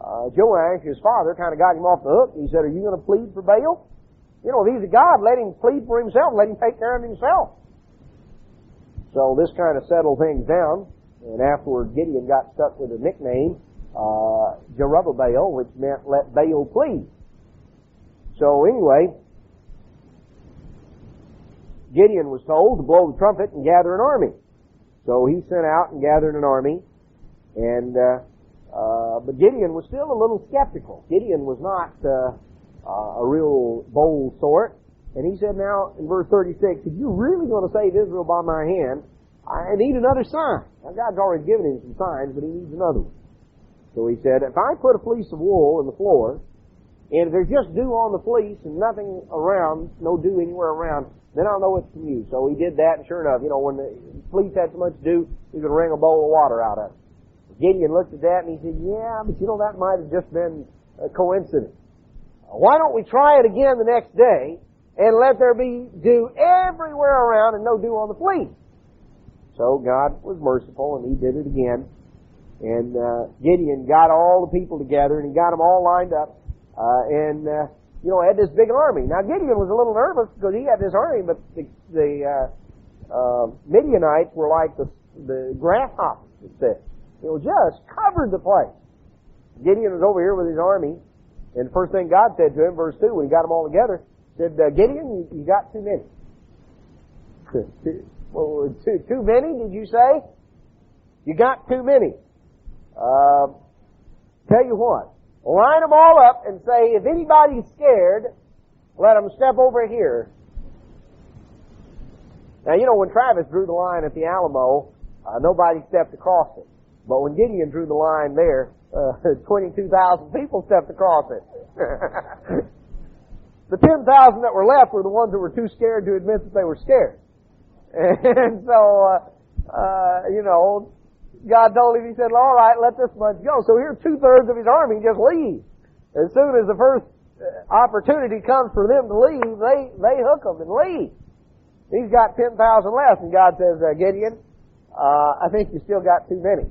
Joash, his father, kind of got him off the hook. He said, are you going to plead for Baal? If he's a God, let him plead for himself. Let him take care of himself. So this kind of settled things down. And afterward, Gideon got stuck with a nickname, Jerubbaal, which meant let Baal plead. So anyway, Gideon was told to blow the trumpet and gather an army. So he sent out and gathered an army. And but Gideon was still a little skeptical. Gideon was not a real bold sort. And he said now in verse 36, if you're really going to save Israel by my hand, I need another sign. Now God's already given him some signs, but he needs another one. So he said, if I put a fleece of wool in the floor, and if there's just dew on the fleece and nothing around, no dew anywhere around, then I'll know it's from you. So he did that, and sure enough, when the fleece had so much dew, he could wring a bowl of water out of it. Gideon looked at that and he said, yeah, but that might have just been a coincidence. Why don't we try it again the next day and let there be dew everywhere around and no dew on the fleece? So God was merciful and he did it again. And Gideon got all the people together and he got them all lined up and had this big army. Now Gideon was a little nervous because he had this army, but the Midianites were like the grasshoppers, it said. Just covered the place. Gideon was over here with his army, and the first thing God said to him, verse 2, when he got them all together, said, Gideon, you got too many. Well, too many, did you say? You got too many. Tell you what, line them all up and say, if anybody's scared, let them step over here. Now, when Travis drew the line at the Alamo, nobody stepped across it. But when Gideon drew the line there, 22,000 people stepped across it. The 10,000 that were left were the ones that were too scared to admit that they were scared. And so, God told him, he said, all right, let this bunch go. So here 2/3 of his army just leave. As soon as the first opportunity comes for them to leave, they hook them and leave. He's got 10,000 left, and God says, Gideon, I think you still got too many.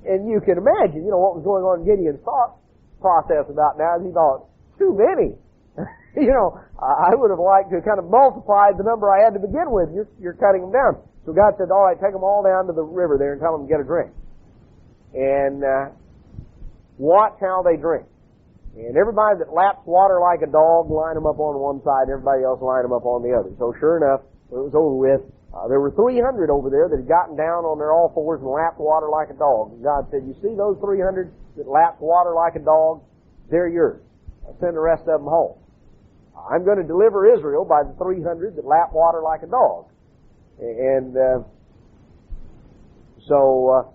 And you can imagine, what was going on in Gideon's thought process about now. He thought, too many. I would have liked to kind of multiply the number I had to begin with. You're cutting them down. So God said, all right, take them all down to the river there and tell them to get a drink. And watch how they drink. And everybody that laps water like a dog, line them up on one side, and everybody else line them up on the other. So sure enough, when it was over with, there were 300 over there that had gotten down on their all fours and lapped water like a dog. And God said, you see those 300 that lapped water like a dog? They're yours. I'll send the rest of them home. I'm going to deliver Israel by the 300 that lap water like a dog. And so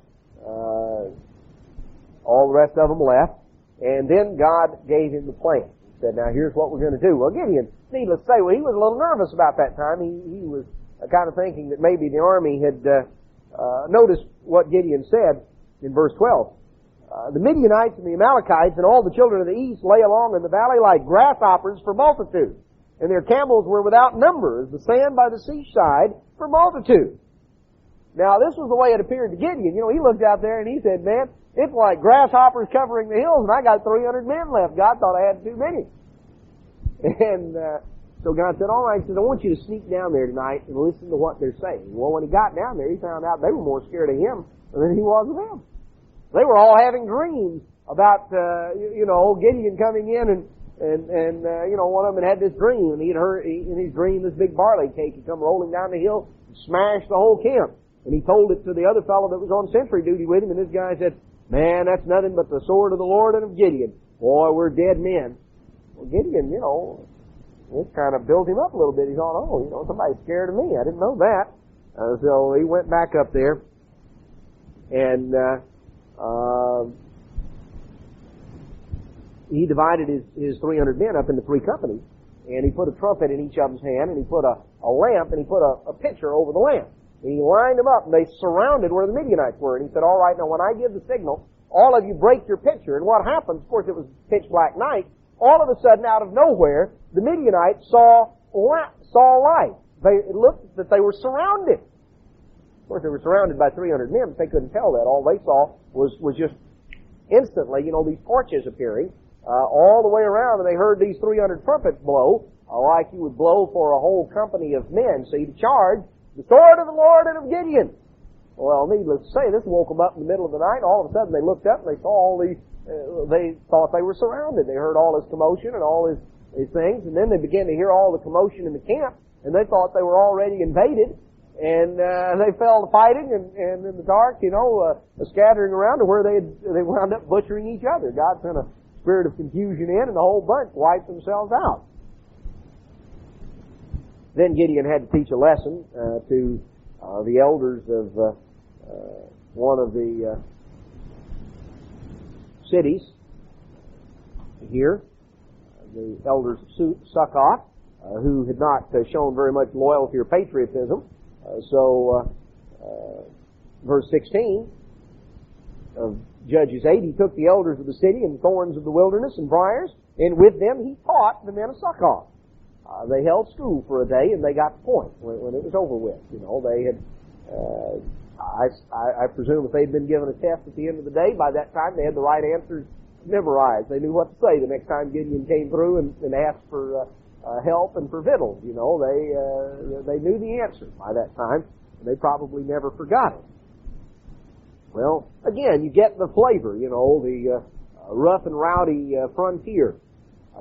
all the rest of them left. And then God gave him the plan. He said, now here's what we're going to do. Well, Gideon, needless to say, he was a little nervous about that time. He was kind of thinking that maybe the army had noticed what Gideon said in verse 12. The Midianites and the Amalekites and all the children of the east lay along in the valley like grasshoppers for multitude, and their camels were without number as the sand by the seaside for multitude. Now, this was the way it appeared to Gideon. He looked out there and he said, man, it's like grasshoppers covering the hills, and I got 300 men left. God thought I had too many. And so God said, all right, he said, I want you to sneak down there tonight and listen to what they're saying. Well, when he got down there, he found out they were more scared of him than he was of them. They were all having dreams about, Gideon coming in and one of them had this dream, and he'd heard in his dream this big barley cake had come rolling down the hill and smashed the whole camp. And he told it to the other fellow that was on sentry duty with him, and this guy said, man, that's nothing but the sword of the Lord and of Gideon. Boy, we're dead men. Well, Gideon, It kind of built him up a little bit. He thought, oh, somebody's scared of me. I didn't know that. So he went back up there, and he divided his 300 men up into 3 companies, and he put a trumpet in each of them's hand, and he put a lamp, and he put a pitcher over the lamp. And he lined them up, and they surrounded where the Midianites were. And he said, all right, now when I give the signal, all of you break your pitcher. And what happens, of course, it was pitch black night. All of a sudden, out of nowhere, the Midianites saw light. It looked that they were surrounded. Of course, they were surrounded by 300 men, but they couldn't tell that. All they saw was just instantly, these torches appearing all the way around, and they heard these 300 trumpets blow, like you would blow for a whole company of men. So he'd charge the sword of the Lord and of Gideon. Well, needless to say, this woke them up in the middle of the night. All of a sudden, they looked up and they saw all these. They thought they were surrounded. They heard all this commotion and all these things, and then they began to hear all the commotion in the camp, and they thought they were already invaded. And they fell to fighting, and in the dark, scattering around to where they wound up butchering each other. God sent a spirit of confusion in, and the whole bunch wiped themselves out. Then Gideon had to teach a lesson to the elders of one of the cities here, the elders of Succoth, who had not shown very much loyalty or patriotism. So verse 16 of Judges 8, he took the elders of the city and thorns of the wilderness and briars, and with them he taught the men of Succoth. They held school for a day, and they got the point when it was over with. They had, I presume if they'd been given a test at the end of the day, by that time they had the right answers memorized. They knew what to say the next time Gideon came through and asked for help and for victuals. They knew the answer by that time, and they probably never forgot it. Well, again, you get the flavor, the rough and rowdy frontier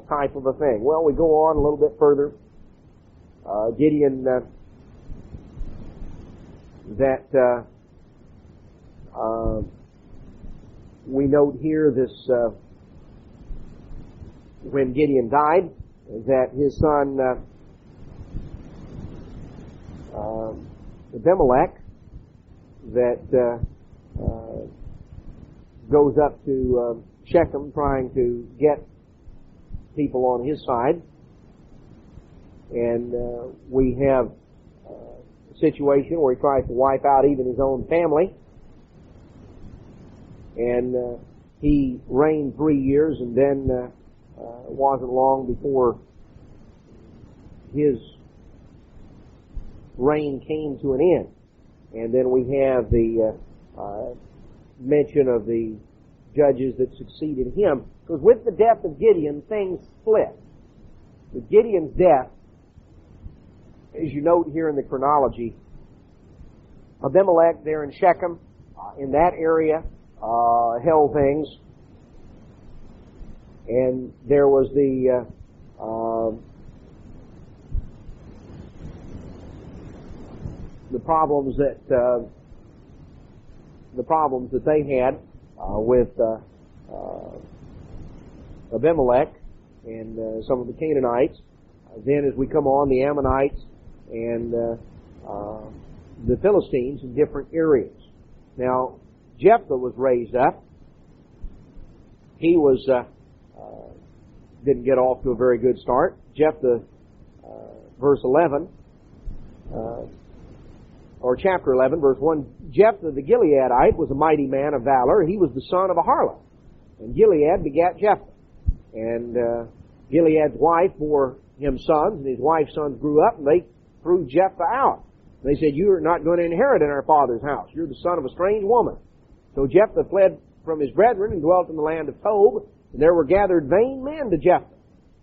type of a thing. Well, we go on a little bit further. Gideon, we note here this, when Gideon died, that his son Abimelech, that goes up to Shechem trying to get people on his side, and we have a situation where he tries to wipe out even his own family, and he reigned 3 years, and then it wasn't long before his reign came to an end. And then we have the mention of the judges that succeeded him. Because with the death of Gideon, things split. With Gideon's death, as you note here in the chronology, Abimelech there in Shechem, in that area, held things. And there was the problems that they had with Abimelech and some of the Canaanites. Then as we come on, the Ammonites and the Philistines in different areas. Now, Jephthah was raised up. He was didn't get off to a very good start. Jephthah, verse 11, or chapter 11, verse 1, Jephthah the Gileadite was a mighty man of valor. He was the son of a harlot. And Gilead begat Jephthah. And Gilead's wife bore him sons, and his wife's sons grew up, and they threw Jephthah out. They said, you are not going to inherit in our father's house. You're the son of a strange woman. So Jephthah fled from his brethren and dwelt in the land of Tob, and there were gathered vain men to Jephthah,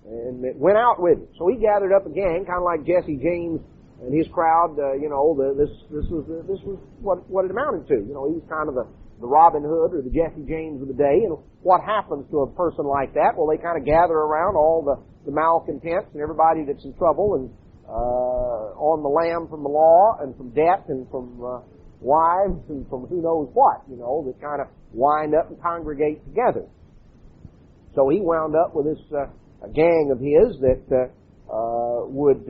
and it went out with him. So he gathered up a gang, kind of like Jesse James and his crowd. This was what it amounted to. He was kind of the Robin Hood or the Jesse James of the day. And what happens to a person like that? Well, they kind of gather around all the malcontents and everybody that's in trouble and on the lam from the law and from debt and from wives and from who knows what. That kind of wind up and congregate together. So he wound up with this a gang of his that would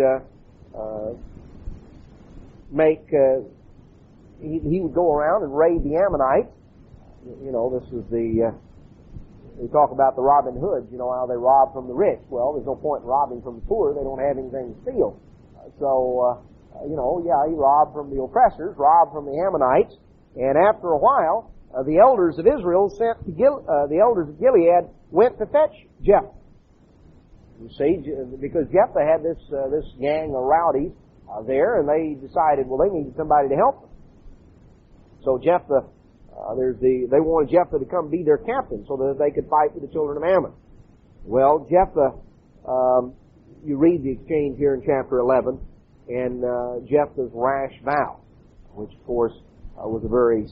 make, he would go around and raid the Ammonites. You know, this is we talk about the Robin Hoods, you know, how they rob from the rich. Well, there's no point in robbing from the poor. They don't have anything to steal. You know, yeah, he robbed from the oppressors, robbed from the Ammonites, and after a while, the elders of Israel sent to the elders of Gilead went to fetch Jephthah. You see, because Jephthah had this gang of rowdies there, and they decided, well, they needed somebody to help them. So Jephthah, they wanted Jephthah to come be their captain so that they could fight with the children of Ammon. Well, Jephthah, you read the exchange here in chapter 11, and Jephthah's rash vow, which of course was a very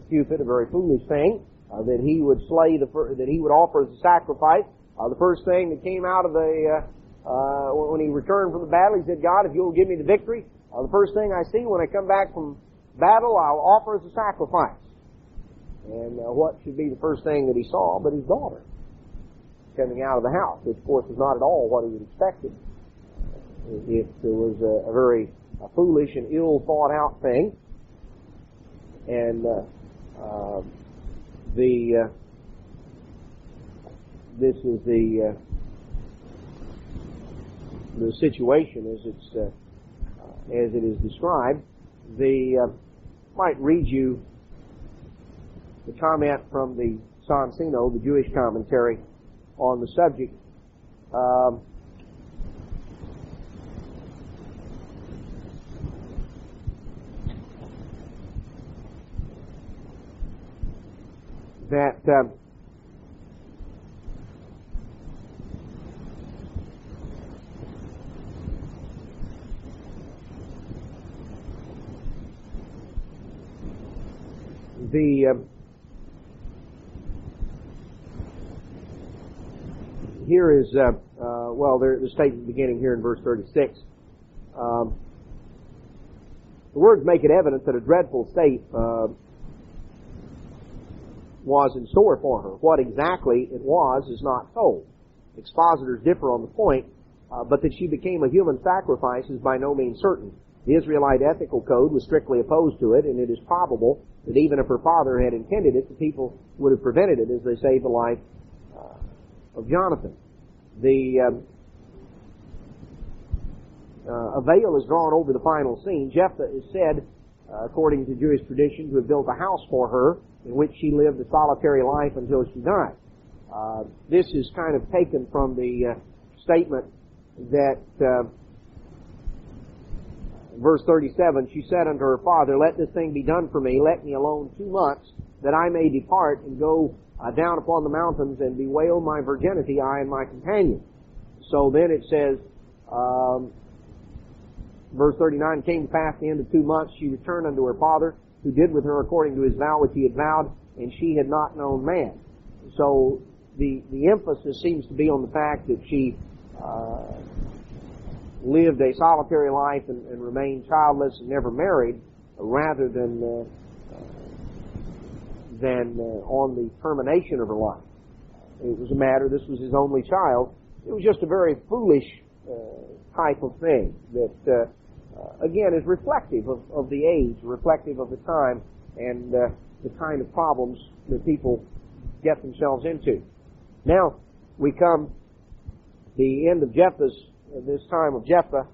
stupid, a very foolish thing, that he would that he would offer as a sacrifice. The first thing that came out of when he returned from the battle, he said, God, if you'll give me the victory, the first thing I see when I come back from battle, I'll offer as a sacrifice. And what should be the first thing that he saw but his daughter coming out of the house, which of course was not at all what he had expected. It was a very foolish and ill thought out thing. And this is the situation as it is described. Might read you the comment from the Sonsino, the Jewish commentary on the subject. Here is, the statement beginning here in verse 36. The words make it evident that a dreadful state was in store for her. What exactly it was is not told. Expositors differ on the point, but that she became a human sacrifice is by no means certain. The Israelite ethical code was strictly opposed to it, and it is probable that even if her father had intended it, the people would have prevented it as they saved the life of Jonathan. A veil is drawn over the final scene. Jephthah is said, according to Jewish tradition, to have built a house for her in which she lived a solitary life until she died. This is kind of taken from the statement that verse 37, she said unto her father, let this thing be done for me, let me alone 2 months, that I may depart and go down upon the mountains and bewail my virginity, I and my companion. So then it says, verse 39, it came to pass the end of 2 months, she returned unto her father, who did with her according to his vow which he had vowed, and she had not known man. So the emphasis seems to be on the fact that she lived a solitary life and remained childless and never married, rather than on the termination of her life. It was a matter, this was his only child. It was just a very foolish type of thing that, again, is reflective of the age, reflective of the time, and the kind of problems that people get themselves into. Now, we come the end of this time of Jephthah.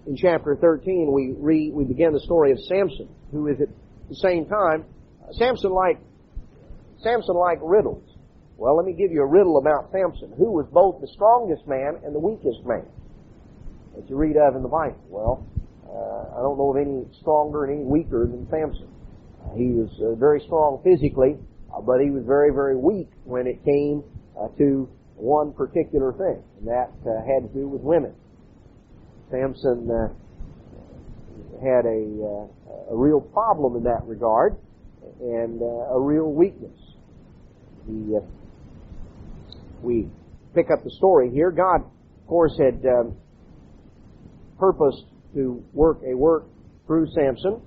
In chapter 13, we begin the story of Samson, who is at the same time, Samson liked riddles. Well, let me give you a riddle about Samson, who was both the strongest man and the weakest man that you read of in the Bible. Well, I don't know of any stronger and any weaker than Samson. He was very strong physically, but he was very, very weak when it came to one particular thing, and that had to do with women. Samson had a real problem in that regard, and a real weakness. We pick up the story here. God, of course, had purposed to work a work through Samson.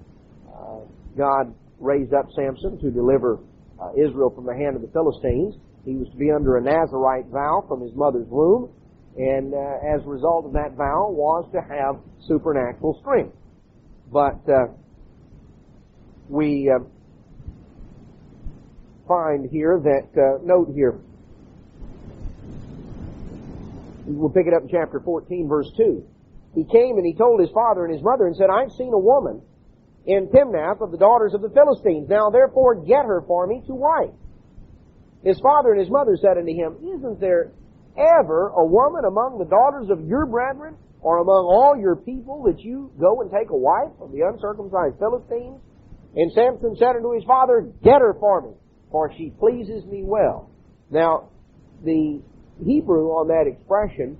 God raised up Samson to deliver Israel from the hand of the Philistines. He was to be under a Nazirite vow from his mother's womb. And as a result of that vow was to have supernatural strength. But we find here that, note here, we'll pick it up in chapter 14, verse 2. He came and he told his father and his mother and said, I've seen a woman in Timnath of the daughters of the Philistines. Now therefore get her for me to wife. His father and his mother said unto him, Isn't there ever a woman among the daughters of your brethren, or among all your people, that you go and take a wife of the uncircumcised Philistines? And Samson said unto his father, Get her for me, for she pleases me well. Now, the Hebrew on that expression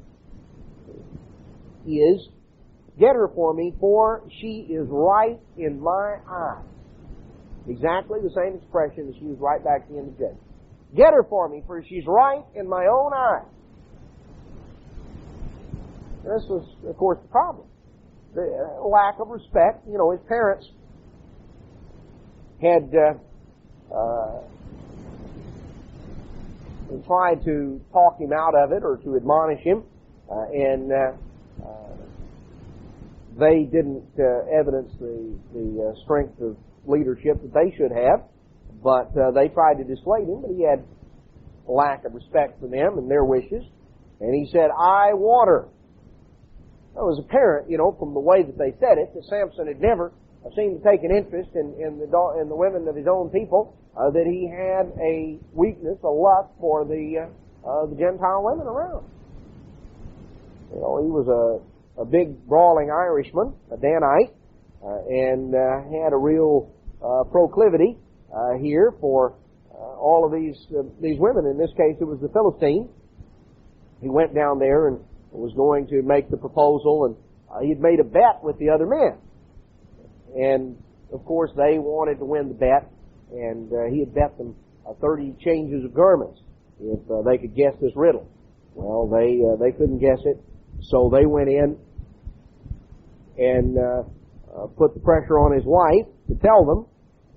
is, Get her for me, for she is right in my eyes. Exactly the same expression that's used right back at the end of Judges. Get her for me, for she's right in my own eyes. This was, of course, the problem. The lack of respect. You know, his parents had tried to talk him out of it or to admonish him, and they didn't evidence the strength of leadership that they should have, but they tried to dissuade him, but he had a lack of respect for them and their wishes, and he said, I want her. It was apparent, you know, from the way that they said it, that Samson had never seemed to take an interest in the women of his own people, that he had a weakness, a lust for the Gentile women around. You know, he was a big brawling Irishman, a Danite, and had a real proclivity here for all of these women. In this case, it was the Philistines. He went down there and was going to make the proposal, and he had made a bet with the other men. And, of course, they wanted to win the bet, and he had bet them 30 changes of garments if they could guess this riddle. Well, they couldn't guess it, so they went in and put the pressure on his wife to tell them.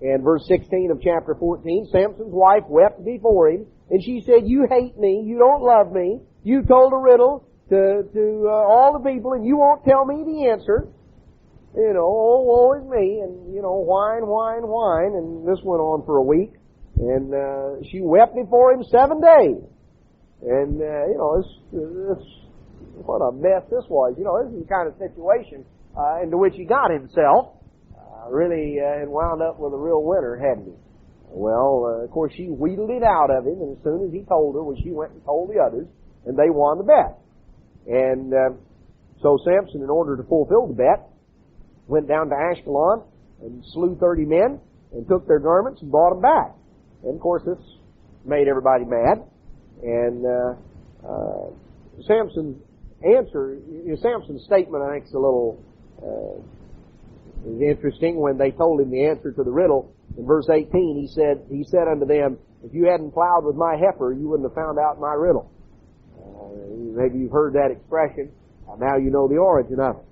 And verse 16 of chapter 14, Samson's wife wept before him, and she said, You hate me, you don't love me, you told a riddle to all the people, and you won't tell me the answer. You know, oh, woe is me, and, you know, whine, and this went on for a week. And she wept before him 7 days. And, you know, this what a mess this was. You know, this is the kind of situation into which he got himself. Really had wound up with a real winner, hadn't he? Well, of course, she wheedled it out of him, and as soon as he told her, well, she went and told the others, and they won the bet. And so Samson, in order to fulfill the bet, went down to Ashkelon and slew 30 men and took their garments and brought them back. And, of course, this made everybody mad. And Samson's statement, I think, is a little is interesting. When they told him the answer to the riddle, in verse 18, he said unto them, If you hadn't plowed with my heifer, you wouldn't have found out my riddle. Maybe you've heard that expression. Now you know the origin of it.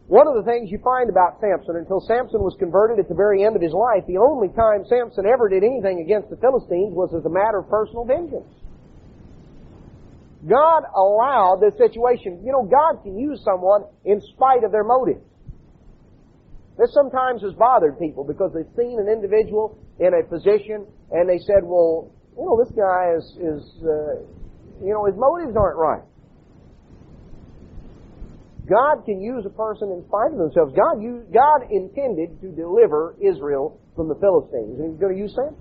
One of the things you find about Samson, until Samson was converted at the very end of his life, the only time Samson ever did anything against the Philistines was as a matter of personal vengeance. God allowed this situation. You know, God can use someone in spite of their motives. This sometimes has bothered people because they've seen an individual in a position and they said, well, you know, this guy is you know, his motives aren't right. God can use a person in spite of themselves. God intended to deliver Israel from the Philistines, and He's going to use Samson.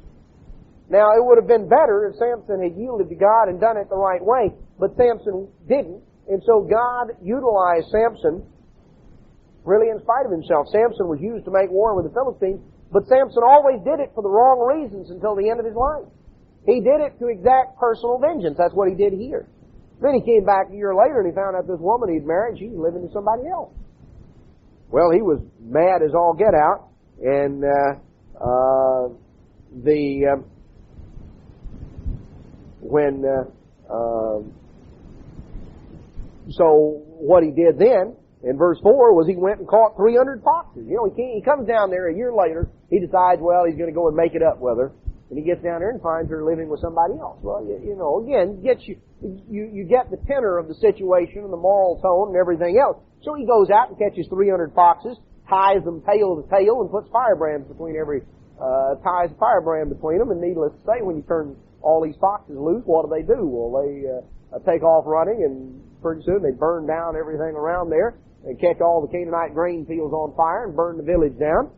Now, it would have been better if Samson had yielded to God and done it the right way, but Samson didn't, and so God utilized Samson really in spite of himself. Samson was used to make war with the Philistines, but Samson always did it for the wrong reasons until the end of his life. He did it to exact personal vengeance. That's what he did here. Then he came back a year later and he found out this woman he'd married, she was living with somebody else. Well, he was mad as all get out, and so what he did then, in verse 4, was he went and caught 300 foxes. You know, he comes down there a year later, he decides, well, he's going to go and make it up with her. And he gets down there and finds her living with somebody else. Well, again, you get the tenor of the situation and the moral tone and everything else. So he goes out and catches 300 foxes, ties them tail to tail, and puts firebrands between ties a firebrand between them. And needless to say, when you turn all these foxes loose, what do? Well, they take off running, and pretty soon they burn down everything around there. They catch all the Canaanite grain fields on fire and burn the village down.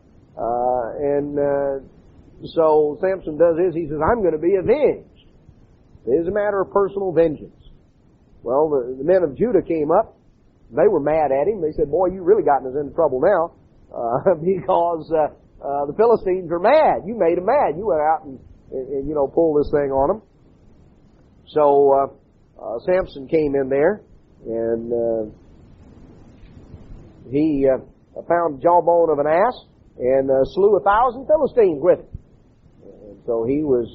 So Samson does this. He says, I'm going to be avenged. It is a matter of personal vengeance. Well, the men of Judah came up. They were mad at him. They said, boy, you really gotten us into trouble now because the Philistines are mad. You made them mad. You went out and pulled this thing on them. So Samson came in there, and he found the jawbone of an ass and slew 1,000 Philistines with it. And so he was,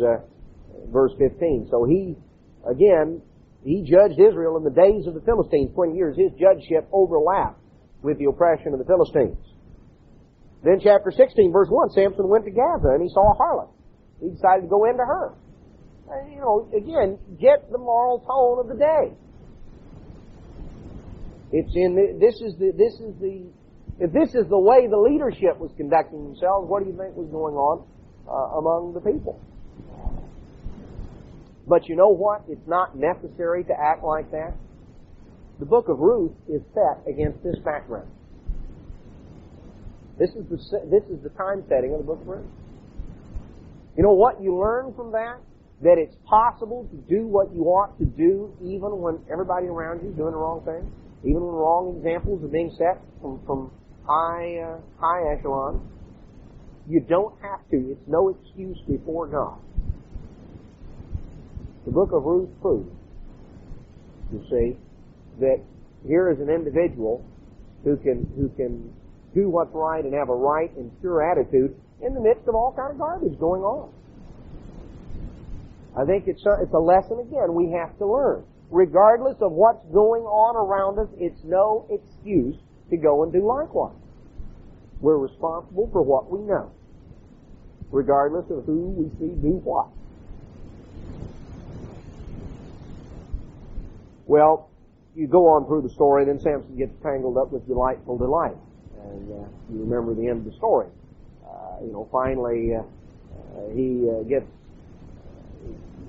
verse 15, so he judged Israel in the days of the Philistines, 20 years. His judgeship overlapped with the oppression of the Philistines. Then chapter 16, verse 1, Samson went to Gaza and he saw a harlot. He decided to go into her. Again, get the moral tone of the day. If this is the way the leadership was conducting themselves, what do you think was going on among the people? But you know what? It's not necessary to act like that. The book of Ruth is set against this background. This is the time setting of the book of Ruth. You know what you learn from that? That it's possible to do what you ought to do even when everybody around you is doing the wrong thing. Even when wrong examples are being set from high echelon. You don't have to. It's no excuse before God. The book of Ruth proves, you see, that here is an individual who can do what's right and have a right and pure attitude in the midst of all kind of garbage going on. I think it's a lesson, again, we have to learn. Regardless of what's going on around us, it's no excuse to go and do likewise. We're responsible for what we know, regardless of who we see do what. Well, you go on through the story, then Samson gets tangled up with delightful delight. And you remember the end of the story. Finally,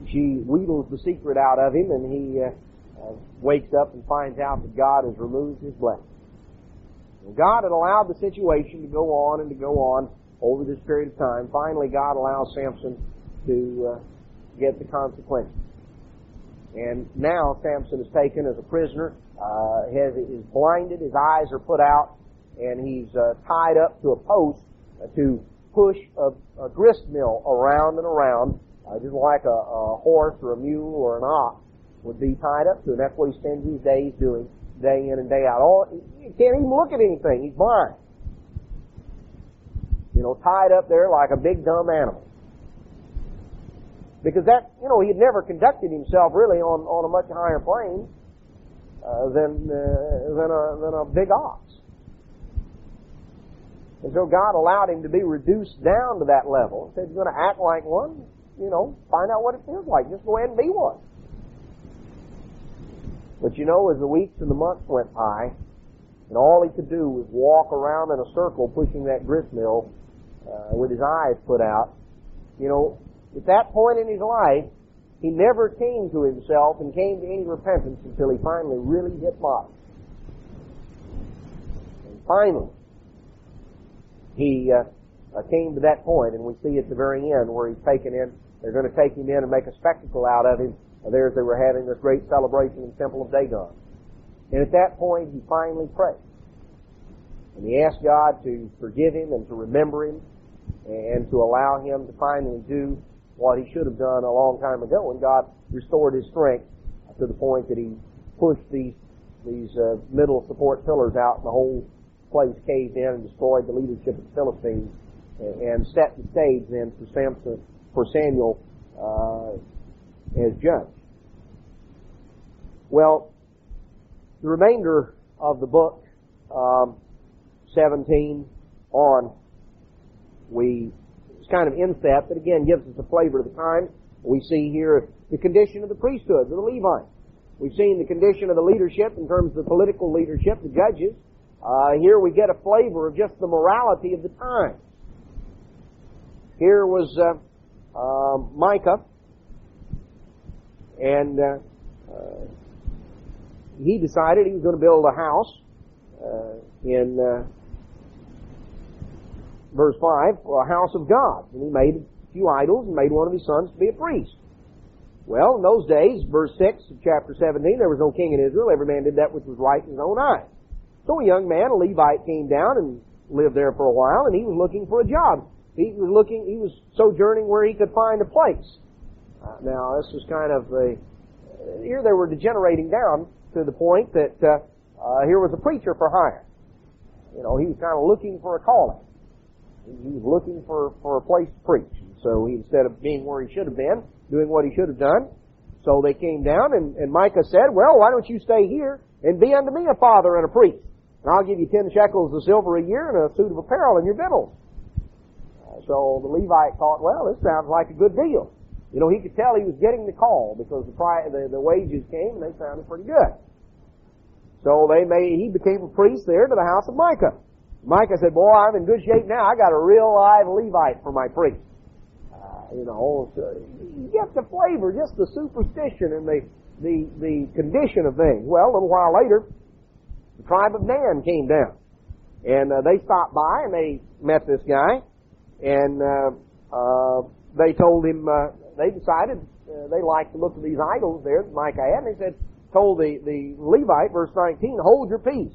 she wheedles the secret out of him, and he wakes up and finds out that God has removed his blessing. And God had allowed the situation to go on and to go on over this period of time. Finally, God allows Samson to get the consequences. And now Samson is taken as a prisoner, is blinded, his eyes are put out, and he's tied up to a post to push a grist mill around and around, just like a horse or a mule or an ox would be tied up to. And that's what he spends his days doing, day in and day out. He can't even look at anything. He's blind. Tied up there like a big dumb animal. Because he had never conducted himself really on a much higher plane than a big ox. And so God allowed him to be reduced down to that level. He said, you're going to act like one, find out what it feels like. Just go ahead and be one. But as the weeks and the months went by, and all he could do was walk around in a circle pushing that grist mill with his eyes put out, at that point in his life, he never came to himself and came to any repentance until he finally really hit bottom. And finally, he came to that point, and we see at the very end where he's taken in. They're going to take him in and make a spectacle out of him. There they were having this great celebration in the temple of Dagon. And at that point, he finally prayed. And he asked God to forgive him and to remember him and to allow him to finally do what he should have done a long time ago. And God restored his strength to the point that he pushed these middle support pillars out, and the whole place caved in and destroyed the leadership of the Philistines, and set the stage then for Samuel as judge. Well, the remainder of the book, 17 on, we kind of inset that again gives us a flavor of the time. We see here the condition of the priesthood, the Levites. We've seen the condition of the leadership in terms of the political leadership, the judges. Here we get a flavor of just the morality of the time. Here was Micah, and he decided he was going to build a house in verse 5, a house of God. And he made a few idols and made one of his sons to be a priest. Well, in those days, verse 6 of chapter 17, there was no king in Israel. Every man did that which was right in his own eyes. So a young man, a Levite, came down and lived there for a while, and he was looking for a job. He was sojourning where he could find a place. Now, this was kind of here they were degenerating down to the point that here was a preacher for hire. You know, he was kind of looking for a calling. He was looking for a place to preach. And so he, instead of being where he should have been, doing what he should have done, so they came down, and Micah said, well, why don't you stay here and be unto me a father and a priest? And I'll give you 10 shekels of silver a year and a suit of apparel and your victuals. So the Levite thought, well, this sounds like a good deal. You know, he could tell he was getting the call because the wages came and they sounded pretty good. So he became a priest there to the house of Micah. Micah said, boy, I'm in good shape now. I got a real live Levite for my priest. You know, so you get the flavor, just the superstition and the condition of things. Well, a little while later, the tribe of Dan came down. And they stopped by and they met this guy. And they told him, they decided they liked the look of these idols there that Micah had. And they told the Levite, verse 19, hold your peace.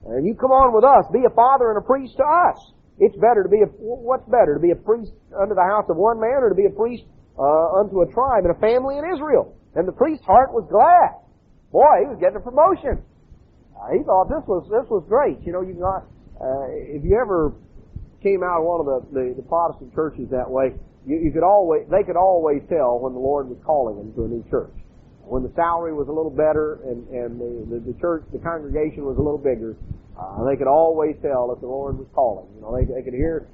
And you come on with us, be a father and a priest to us. It's better to be what's better, to be a priest unto the house of one man or to be a priest unto a tribe and a family in Israel? And the priest's heart was glad. Boy, he was getting a promotion. He thought this was great. You know, if you ever came out of one of the Protestant churches that way, they could always tell when the Lord was calling them to a new church. When the salary was a little better and the church, the congregation was a little bigger, they could always tell that the Lord was calling. You know, they could hear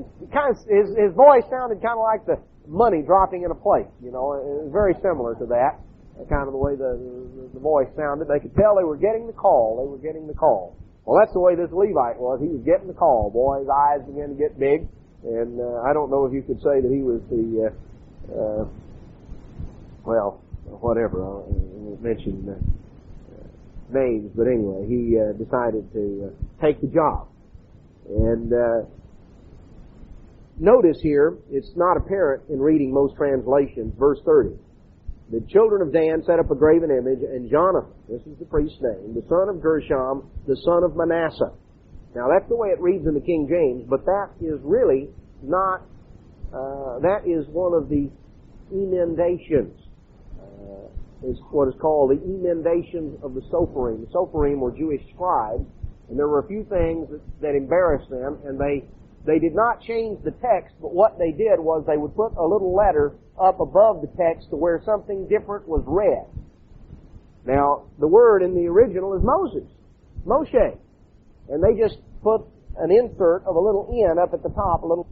his voice sounded kind of like the money dropping in a plate. You know, it was very similar to that. Kind of the way the voice sounded. They could tell they were getting the call. They were getting the call. Well, that's the way this Levite was. He was getting the call. Boy, his eyes began to get big. And I don't know if you could say that he was whatever. I won't mention names, but anyway, he decided to take the job. And notice here, it's not apparent in reading most translations, verse 30. The children of Dan set up a graven image, and Jonathan, this is the priest's name, the son of Gershom, the son of Manasseh. Now that's the way it reads in the King James, but that is really not, that is one of the emendations. Is what is called the emendations of the Sopharim. The Sopharim were Jewish scribes, and there were a few things that embarrassed them, and they did not change the text, but what they did was they would put a little letter up above the text to where something different was read. Now, the word in the original is Moses, Moshe, and they just put an insert of a little N up at the top, a little